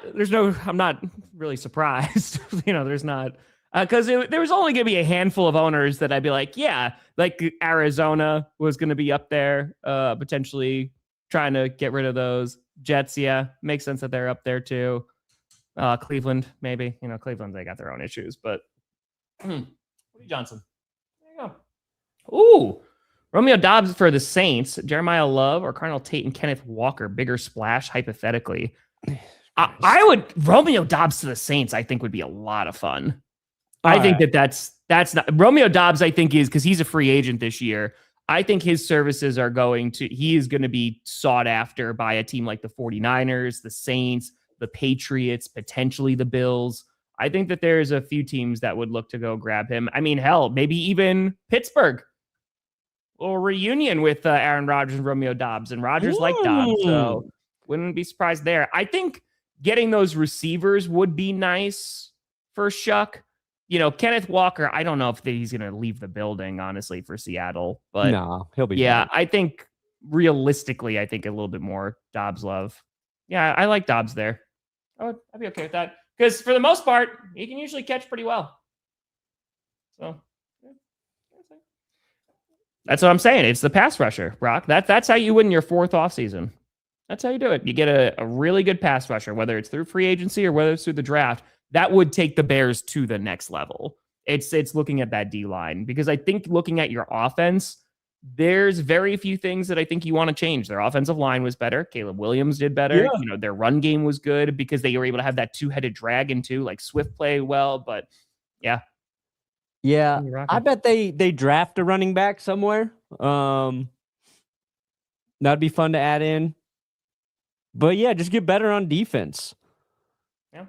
really surprised. There's not because there was only going to be a handful of owners that I'd be like, yeah, like Arizona was going to be up there potentially. Trying to get rid of those. Jets, yeah, makes sense that they're up there too. Cleveland, maybe. Cleveland, they got their own issues, but Woody Johnson. There you go. Ooh, Romeo Doubs for the Saints, Jeremiah Love, or Cardinal Tate and Kenneth Walker. Bigger splash, hypothetically. I would Romeo Doubs to the Saints. I think would be a lot of fun. I think that's not Romeo Doubs. I think is because he's a free agent this year. I think his services he is going to be sought after by a team like the 49ers, the Saints, the Patriots, potentially the Bills. I think that there's a few teams that would look to go grab him. I mean, hell, maybe even Pittsburgh or reunion with Aaron Rodgers and Romeo Doubs, and Rodgers liked Doubs, so wouldn't be surprised there. I think getting those receivers would be nice for Shuck. Kenneth Walker, I don't know if he's going to leave the building, honestly, for Seattle. But no, he'll be yeah, fine. I think realistically, a little bit more Dobbs love. Yeah, I like Dobbs there. I'd be okay with that. Because for the most part, he can usually catch pretty well. So that's what I'm saying. It's the pass rusher, Brock. That's how you win your 4th offseason. That's how you do it. You get a really good pass rusher, whether it's through free agency or whether it's through the draft. That would take the Bears to the next level. It's looking at that D-line, because I think looking at your offense, there's very few things that I think you want to change. Their offensive line was better. Caleb Williams did better. Yeah. Their run game was good because they were able to have that 2-headed dragon too. Like Swift played well, but yeah. Yeah, I bet they draft a running back somewhere. That'd be fun to add in. But yeah, just get better on defense. Yeah.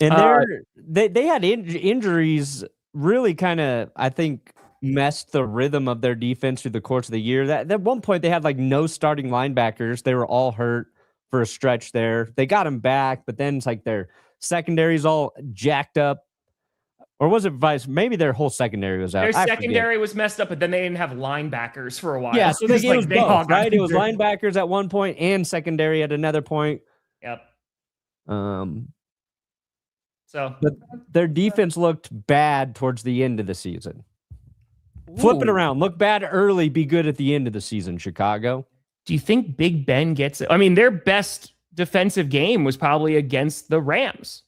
And they had injuries really kind of, I think, messed the rhythm of their defense through the course of the year. That at one point they had like no starting linebackers. They were all hurt for a stretch there. They got them back, but then it's like their secondary's all jacked up. Or was it vice? Maybe their whole secondary was out. Their secondary was messed up, but then they didn't have linebackers for a while. Yeah, so it was both, right? It was injured. linebackers at one point and secondary at another point. Yep. So but their defense looked bad towards the end of the season. Flip it around. Look bad early, be good at the end of the season, Chicago. Do you think Big Ben gets it? I mean, their best defensive game was probably against the Rams.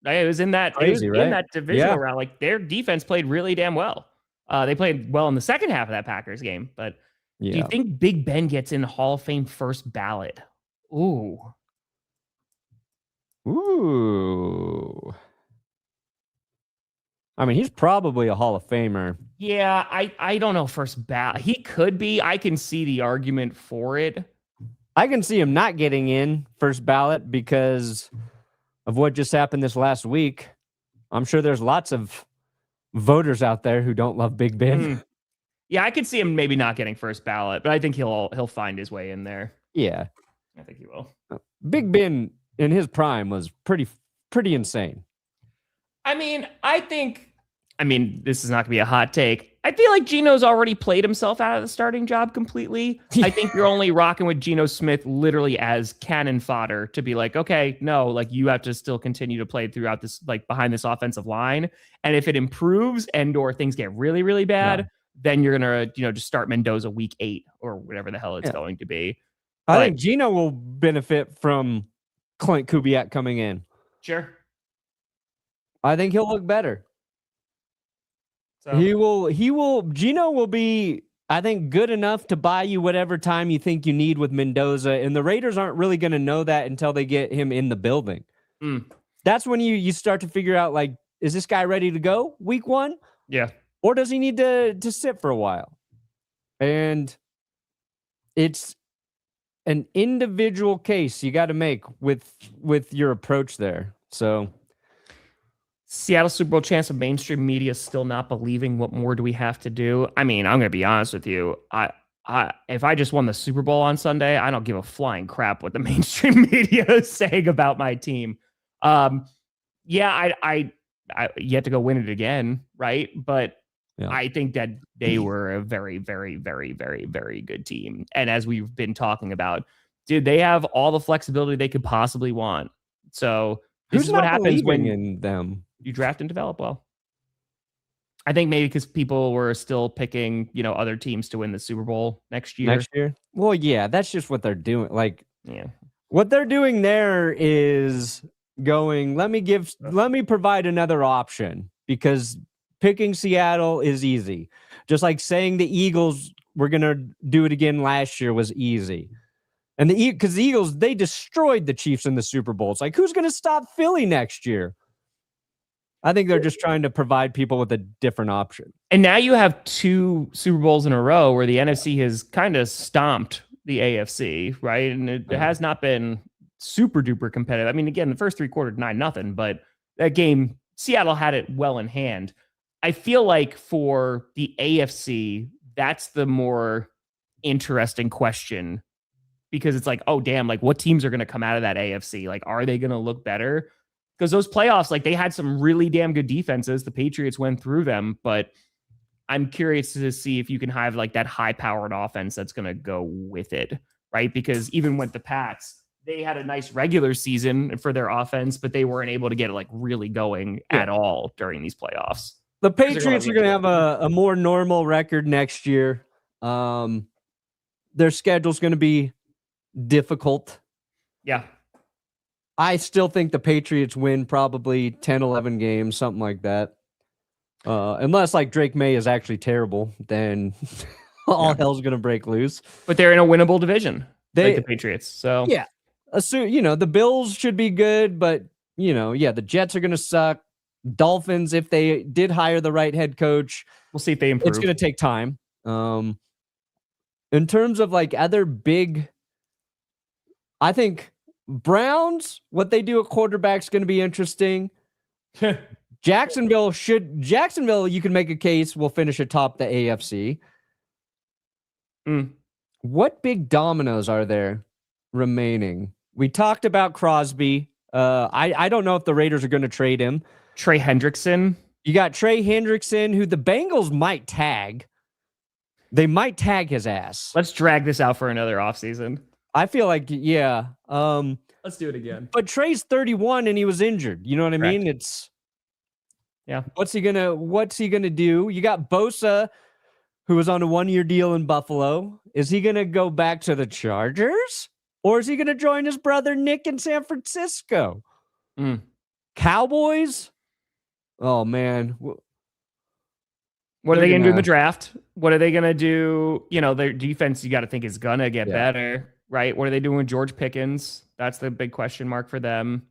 It was in that, Crazy, right? In that divisional round. Like, their defense played really damn well. They played well in the second half of that Packers game. But do you think Big Ben gets in Hall of Fame first ballot? Ooh. I mean, he's probably a Hall of Famer. Yeah, I don't know first ballot. He could be. I can see the argument for it. I can see him not getting in first ballot because of what just happened this last week. I'm sure there's lots of voters out there who don't love Big Ben. Yeah, I could see him maybe not getting first ballot, but I think he'll find his way in there. Yeah. I think he will. Big Ben in his prime was pretty insane. I mean, this is not going to be a hot take. I feel like Geno's already played himself out of the starting job completely. I think you're only rocking with Geno Smith literally as cannon fodder to be like, okay, no, like you have to still continue to play throughout this, like behind this offensive line. And if it improves and or things get really, really bad, then you're going to, just start Mendoza week 8 or whatever the hell it's going to be. I think Geno will benefit from Clint Kubiak coming in. Sure. I think he'll look better. So. Geno will be, I think, good enough to buy you whatever time you think you need with Mendoza. And the Raiders aren't really going to know that until they get him in the building. That's when you start to figure out, like, is this guy ready to go week 1? Yeah. Or does he need to sit for a while? And it's an individual case you got to make with your approach there. So Seattle Super Bowl chance of mainstream media still not believing. What more do we have to do? I mean, I'm going to be honest with you. If I just won the Super Bowl on Sunday, I don't give a flying crap what the mainstream media is saying about my team. You have to go win it again, right? But I think that they were a very, very, very, very, very good team. And as we've been talking about, dude, they have all the flexibility they could possibly want. So this is what happens when in them. You draft and develop well. I think maybe because people were still picking, other teams to win the Super Bowl next year. Well, yeah, that's just what they're doing. Like, what they're doing there is going, let me provide another option, because picking Seattle is easy. Just like saying the Eagles were going to do it again last year was easy. And because the Eagles, they destroyed the Chiefs in the Super Bowl. It's like, who's going to stop Philly next year? I think they're just trying to provide people with a different option. And now you have 2 Super Bowls in a row where the NFC has kind of stomped the AFC, right? And it has not been super duper competitive. I mean, again, the first 3 quarters, 9-0, but that game, Seattle had it well in hand. I feel like for the AFC, that's the more interesting question because it's like, oh, damn, like what teams are going to come out of that AFC? Like, are they going to look better? Because those playoffs, like they had some really damn good defenses. The Patriots went through them, but I'm curious to see if you can have like that high-powered offense that's going to go with it, right? Because even with the Pats, they had a nice regular season for their offense, but they weren't able to get it like really going at all during these playoffs. The Patriots are going to have a more normal record next year. Their schedule's going to be difficult. Yeah. I still think the Patriots win probably 10, 11 games, something like that. Unless like Drake May is actually terrible, then all hell's going to break loose. But they're in a winnable division, like the Patriots. So yeah, the Bills should be good, but the Jets are going to suck. Dolphins, if they did hire the right head coach, we'll see if they improve. It's going to take time. In terms of like other big, I think Browns, what they do at quarterback is going to be interesting. Jacksonville, you can make a case, will finish atop the AFC. What big dominoes are there remaining? We talked about Crosby. I don't know if the Raiders are going to trade him. Trey Hendrickson. You got Trey Hendrickson, who the Bengals might tag. They might tag his ass. Let's drag this out for another offseason. I feel like, yeah. Let's do it again. But Trey's 31 and he was injured. You know what I mean? Yeah. What's he gonna do? You got Bosa, who was on a 1-year deal in Buffalo. Is he gonna go back to the Chargers? Or is he gonna join his brother Nick in San Francisco? Cowboys? Oh man. What are they going to do in the draft? What are they going to do? Their defense, you got to think, is going to get better, right? What are they doing with George Pickens? That's the big question mark for them.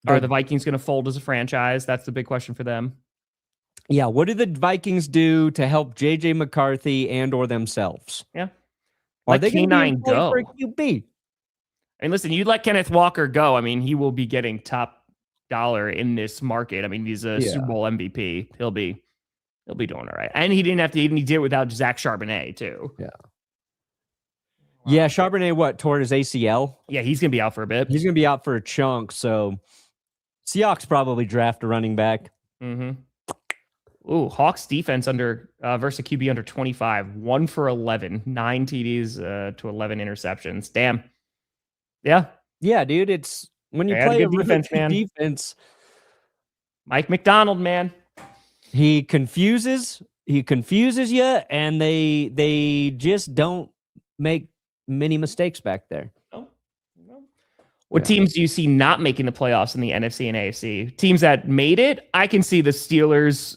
Are the Vikings going to fold as a franchise? That's the big question for them. Yeah, what do the Vikings do to help J.J. McCarthy and or themselves? Yeah. Are they going to go for a QB? I mean, listen, you let Kenneth Walker go. I mean, he will be getting top dollar in this market. I mean, he's a Super Bowl MVP. He'll be doing all right. And he didn't have to, even he did it without Zach Charbonnet too. Yeah. Yeah. Charbonnet, tore his ACL? Yeah. He's going to be out for a bit. He's going to be out for a chunk. So Seahawks probably draft a running back. Ooh, Hawks defense versus QB under 25, 1 for 11, 9 TDs to 11 interceptions. Damn. Yeah. Yeah, dude. It's when you play a defense, man. Defense. Mike McDonald, man. He confuses you, and they just don't make many mistakes back there. No. What teams do you see not making the playoffs in the NFC and AFC? Teams that made it, I can see the Steelers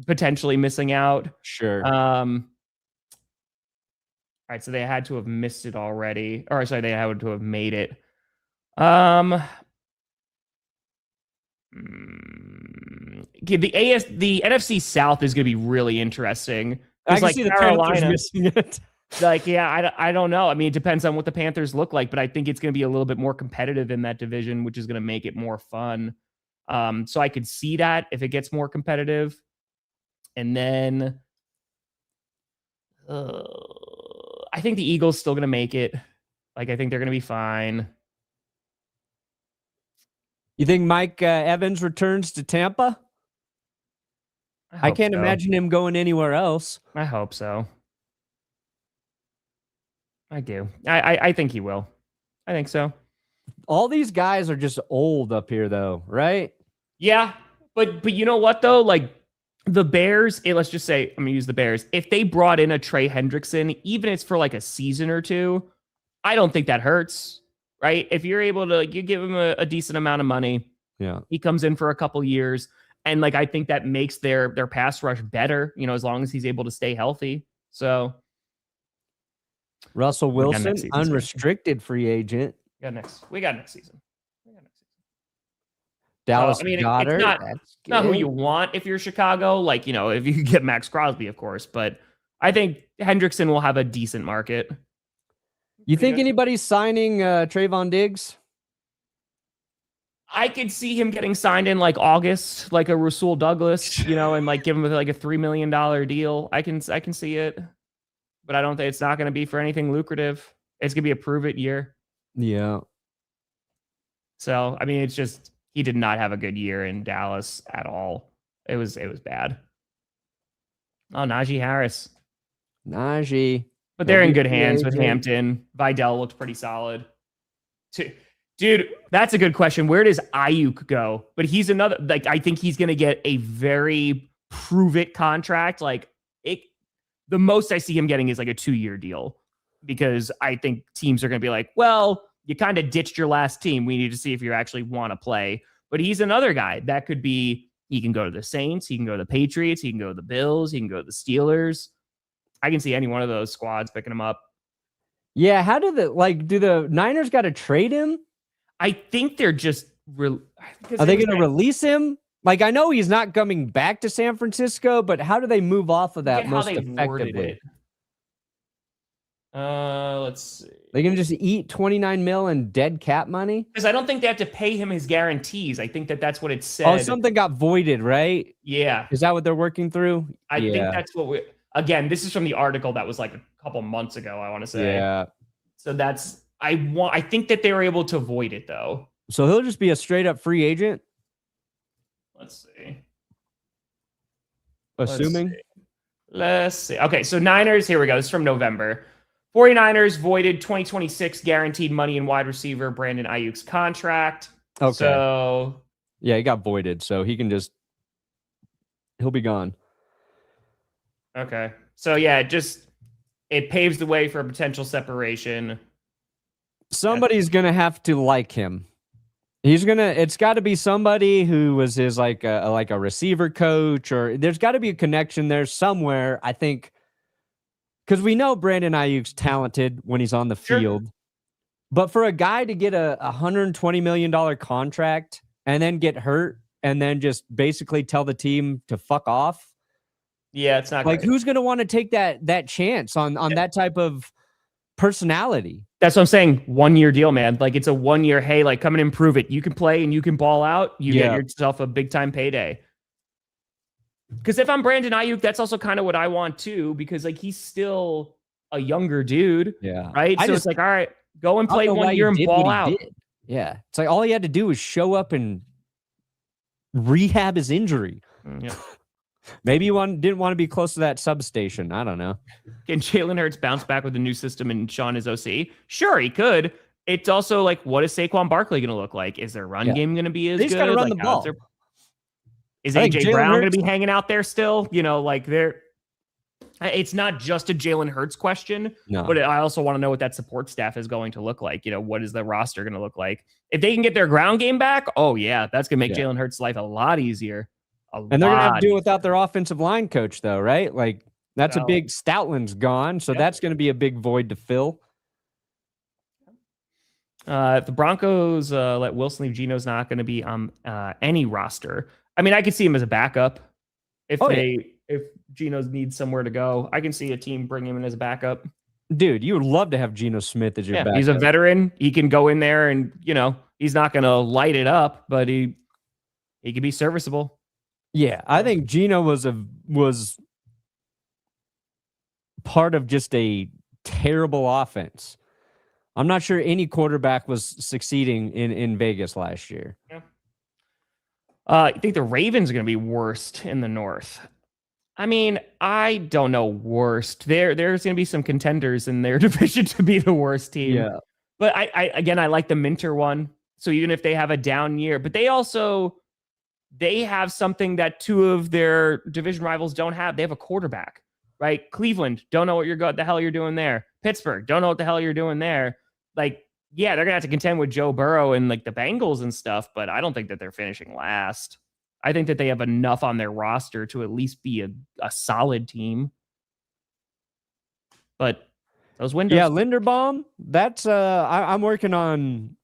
potentially missing out. Sure. All right, so they had to have missed it already. Or sorry, they had to have made it. The NFC South is going to be really interesting. I can see the Panthers missing it. I don't know. I mean, it depends on what the Panthers look like, but I think it's going to be a little bit more competitive in that division, which is going to make it more fun. So I could see that if it gets more competitive. And then I think the Eagles still going to make it. I think they're going to be fine. You think Mike Evans returns to Tampa? I can't imagine him going anywhere else. I hope so. I do. I think he will. I think so. All these guys are just old up here, though, right? Yeah, but you know what, though? The Bears, let's just say, I'm going to use the Bears. If they brought in a Trey Hendrickson, even if it's for a season or two, I don't think that hurts. Right? If you're able to, you give him a decent amount of money. Yeah. He comes in for a couple years. And I think that makes their pass rush better, as long as he's able to stay healthy. So Russell Wilson, unrestricted free agent. We got next season. Dallas Goedert. It's not who you want if you're Chicago. If you could get Maxx Crosby, of course. But I think Hendrickson will have a decent market. You think anybody's signing Trayvon Diggs? I could see him getting signed in August, a Rasul Douglas, and give him a $3 million deal. I can see it, but I don't think it's not going to be for anything lucrative. It's going to be a prove it year. Yeah. So, I mean, it's just, he did not have a good year in Dallas at all. It was bad. Oh, Najee Harris. Najee. But they're in good hands with Hampton. Vidal looked pretty solid. Dude, that's a good question. Where does Ayuk go? But he's another, like, I think he's going to get a very prove it contract. Like, the most I see him getting is like a 2-year deal, because I think teams are going to be like, well, you kind of ditched your last team. We need to see if you actually want to play. But he's another guy that could be, he can go to the Saints, he can go to the Patriots, he can go to the Bills, he can go to the Steelers. I can see any one of those squads picking him up. Yeah, how do the Niners got to trade him? I think they're just... Are they going to release him? Like, I know he's not coming back to San Francisco, but how do they move off of that most effectively? Let's see. They can just eat $29 million in dead cap money? Because I don't think they have to pay him his guarantees. I think that's what it said. Oh, something got voided, right? Yeah. Is that what they're working through? I think that's what again, this is from the article that was like a couple months ago, I want to say. Yeah. So that's, I think that they were able to avoid it though. So he'll just be a straight up free agent? Let's see. Assuming? Let's see. Okay, so Niners, here we go. This is from November. 49ers voided 2026 guaranteed money in wide receiver Brandon Ayuk's contract. Okay. So yeah, he got voided, so he'll be gone. Okay. So yeah, it paves the way for a potential separation. Somebody's gonna have to like him. It's got to be somebody who was his like a receiver coach, or there's got to be a connection there somewhere, I think, because we know Brandon Ayuk's talented when he's on the field. But for a guy to get a $120 million contract and then get hurt and then just basically tell the team to fuck off. Yeah, it's not like great. Who's going to want to take that chance on that type of personality? That's what I'm saying. 1-year deal, man. Like, it's a 1-year, hey, like, come and improve it. You can play and you can ball out. You get yourself a big time payday. Because if I'm Brandon Ayuk, that's also kind of what I want too, because like he's still a younger dude. Yeah. Right. So it's like, all right, go and play 1 year and ball out. Yeah. It's like all he had to do was show up and rehab his injury. Yeah. Maybe he didn't want to be close to that substation. I don't know. Can Jalen Hurts bounce back with a new system and Sean is OC? Sure, he could. It's also like, what is Saquon Barkley going to look like? Is their run game going to be as good? He's got to run the ball. Is AJ Brown going to be hanging out there still? You know, like it's not just a Jalen Hurts question, but I also want to know what that support staff is going to look like. You know, what is the roster going to look like? If they can get their ground game back, oh yeah, that's going to make Jalen Hurts' life a lot easier. And they're going to have to do it without their offensive line coach though, right? Like that's a big, Stoutland's gone. So that's going to be a big void to fill. If the Broncos let Wilson leave, Geno's not going to be on any roster. I mean, I could see him as a backup if Geno needs somewhere to go. I can see a team bring him in as a backup. Dude, you would love to have Geno Smith as your backup. He's a veteran. He can go in there and, you know, he's not going to light it up, but he can be serviceable. Yeah, I think Geno was part of just a terrible offense. I'm not sure any quarterback was succeeding in Vegas last year. Yeah. I think the Ravens are going to be worst in the North. I mean, I don't know worst. There's going to be some contenders in their division to be the worst team. Yeah. But I like the Minter one. So even if they have a down year, but they have something that two of their division rivals don't have. They have a quarterback, right? Cleveland, don't know what the hell you're doing there. Pittsburgh, don't know what the hell you're doing there. Like, yeah, they're going to have to contend with Joe Burrow and like the Bengals and stuff, but I don't think that they're finishing last. I think that they have enough on their roster to at least be a solid team. But those windows. Yeah, Linderbaum, that's I'm working on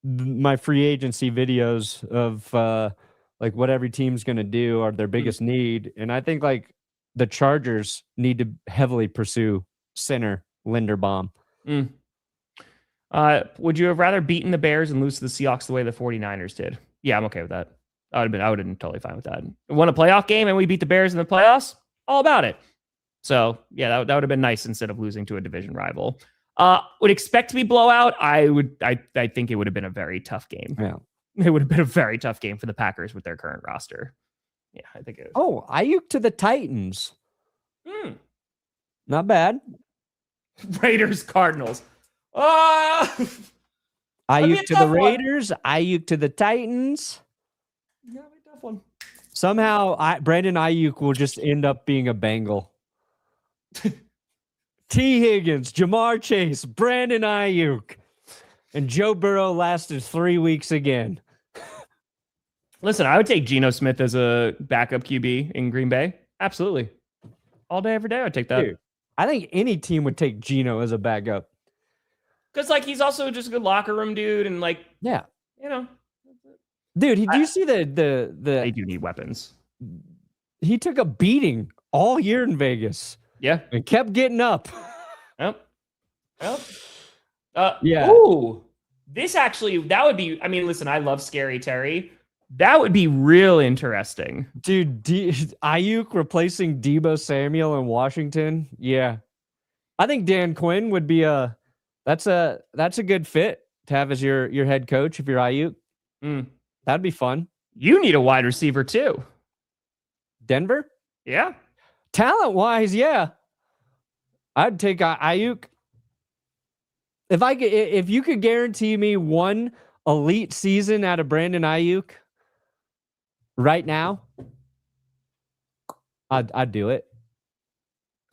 my free agency videos of like what every team's going to do or their biggest need. And I think like the Chargers need to heavily pursue center Linderbaum. Would you have rather beaten the Bears and lose to the Seahawks the way the 49ers did? Yeah, I'm okay with that. I would have been totally fine with that. Won a playoff game and we beat the Bears in the playoffs? All about it. So, yeah, that would have been nice instead of losing to a division rival. Would expect to be blowout. I think it would have been a very tough game. Yeah. It would have been a very tough game for the Packers with their current roster. Yeah, I think it was. Oh, Ayuk to the Titans. Not bad. Raiders, Cardinals. Ayuk to the Raiders. Ayuk to the Titans. Yeah, tough one. Somehow, Brandon Ayuk will just end up being a Bengal. T. Higgins, Jamar Chase, Brandon Ayuk, and Joe Burrow lasted 3 weeks again. Listen, I would take Geno Smith as a backup QB in Green Bay. Absolutely. All day, every day, I would take that. Dude, I think any team would take Geno as a backup. Because, like, he's also just a good locker room dude. And, like, yeah, you know. Dude, do you see the They do need weapons. He took a beating all year in Vegas. Yeah. And kept getting up. Yep. Yeah. Ooh. This actually, that would be, I mean, listen, I love Scary Terry. That would be real interesting. Dude, Ayuk replacing Deebo Samuel in Washington. Yeah. I think Dan Quinn would be that's a good fit to have as your head coach if you're Ayuk. That'd be fun. You need a wide receiver too. Denver? Yeah. Talent-wise, yeah. I'd take Ayuk. If you could guarantee me one elite season out of Brandon Ayuk right now, I'd do it.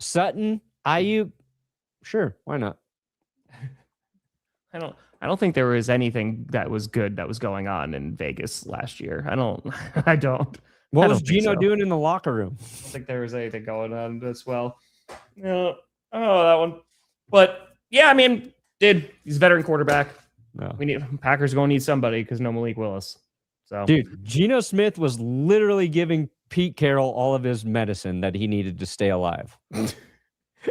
Sutton, Ayuk, sure, why not? I don't think there was anything that was good that was going on in Vegas last year. I don't. What was Geno doing in the locker room? I don't think there was anything going on as well. No. Oh, that one. But yeah, I mean, he's a veteran quarterback. No. Packers are going to need somebody because no Malik Willis. So, dude, Geno Smith was literally giving Pete Carroll all of his medicine that he needed to stay alive.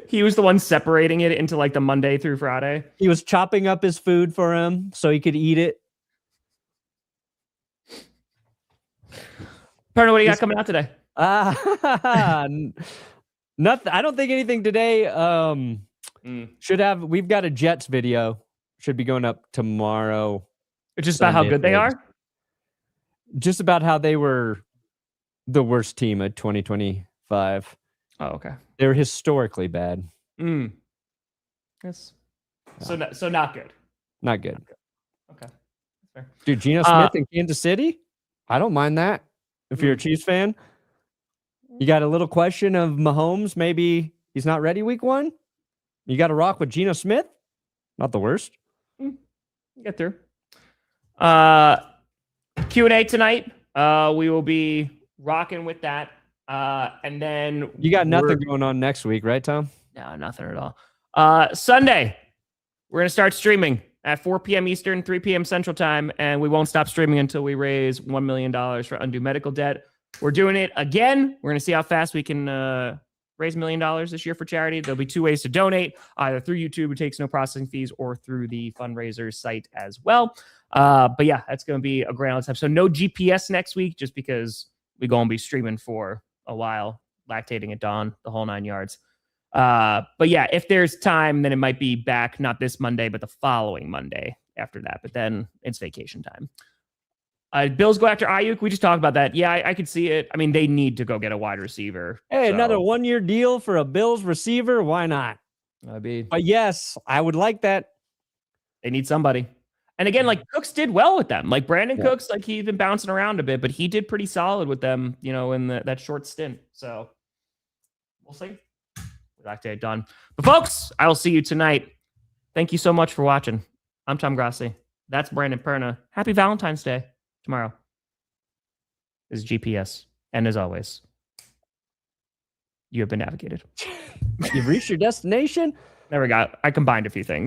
He was the one separating it into like the Monday through Friday. He was chopping up his food for him so he could eat it. Perna, what do you got coming out today? Nothing. I don't think anything today. We've got a Jets video. Should be going up tomorrow. It's just about how good they are? Just about how they were the worst team of 2025. Oh, okay. They were historically bad. Yes. So not good. Not good. Okay. Fair. Dude, Geno Smith in Kansas City? I don't mind that. If you're a Chiefs fan, you got a little question of Mahomes. Maybe he's not ready week 1. You got to rock with Geno Smith. Not the worst. Get through. Q&A tonight. We will be rocking with that. And then you got nothing going on next week, right, Tom? No, nothing at all. Sunday, we're going to start streaming at 4 p.m. Eastern, 3 p.m. Central Time, and we won't stop streaming until we raise $1 million for undue medical debt. We're doing it again. We're going to see how fast we can raise $1 million this year for charity. There'll be 2 ways to donate, either through YouTube, it takes no processing fees, or through the fundraiser site as well. But yeah, that's going to be a grand old time. So no GPS next week, just because we're going to be streaming for a while, lactating at dawn, the whole 9 yards. But yeah, if there's time, then it might be back, not this Monday, but the following Monday after that. But then it's vacation time. Bills go after Ayuk. We just talked about that. Yeah, I could see it. I mean, they need to go get a wide receiver. Hey, another 1-year deal for a Bills receiver. Why not? But yes, I would like that. They need somebody. And again, like Cooks did well with them. Like Brandon Cooks, like he's been bouncing around a bit, but he did pretty solid with them, in that short stint. So we'll see. Back to it, done. But folks, I will see you tonight. Thank you so much for watching. I'm Tom Grossi. That's Brandon Perna. Happy Valentine's Day tomorrow. This is GPS. And as always, you have been navigated. You've reached your destination. There we go. I combined a few things.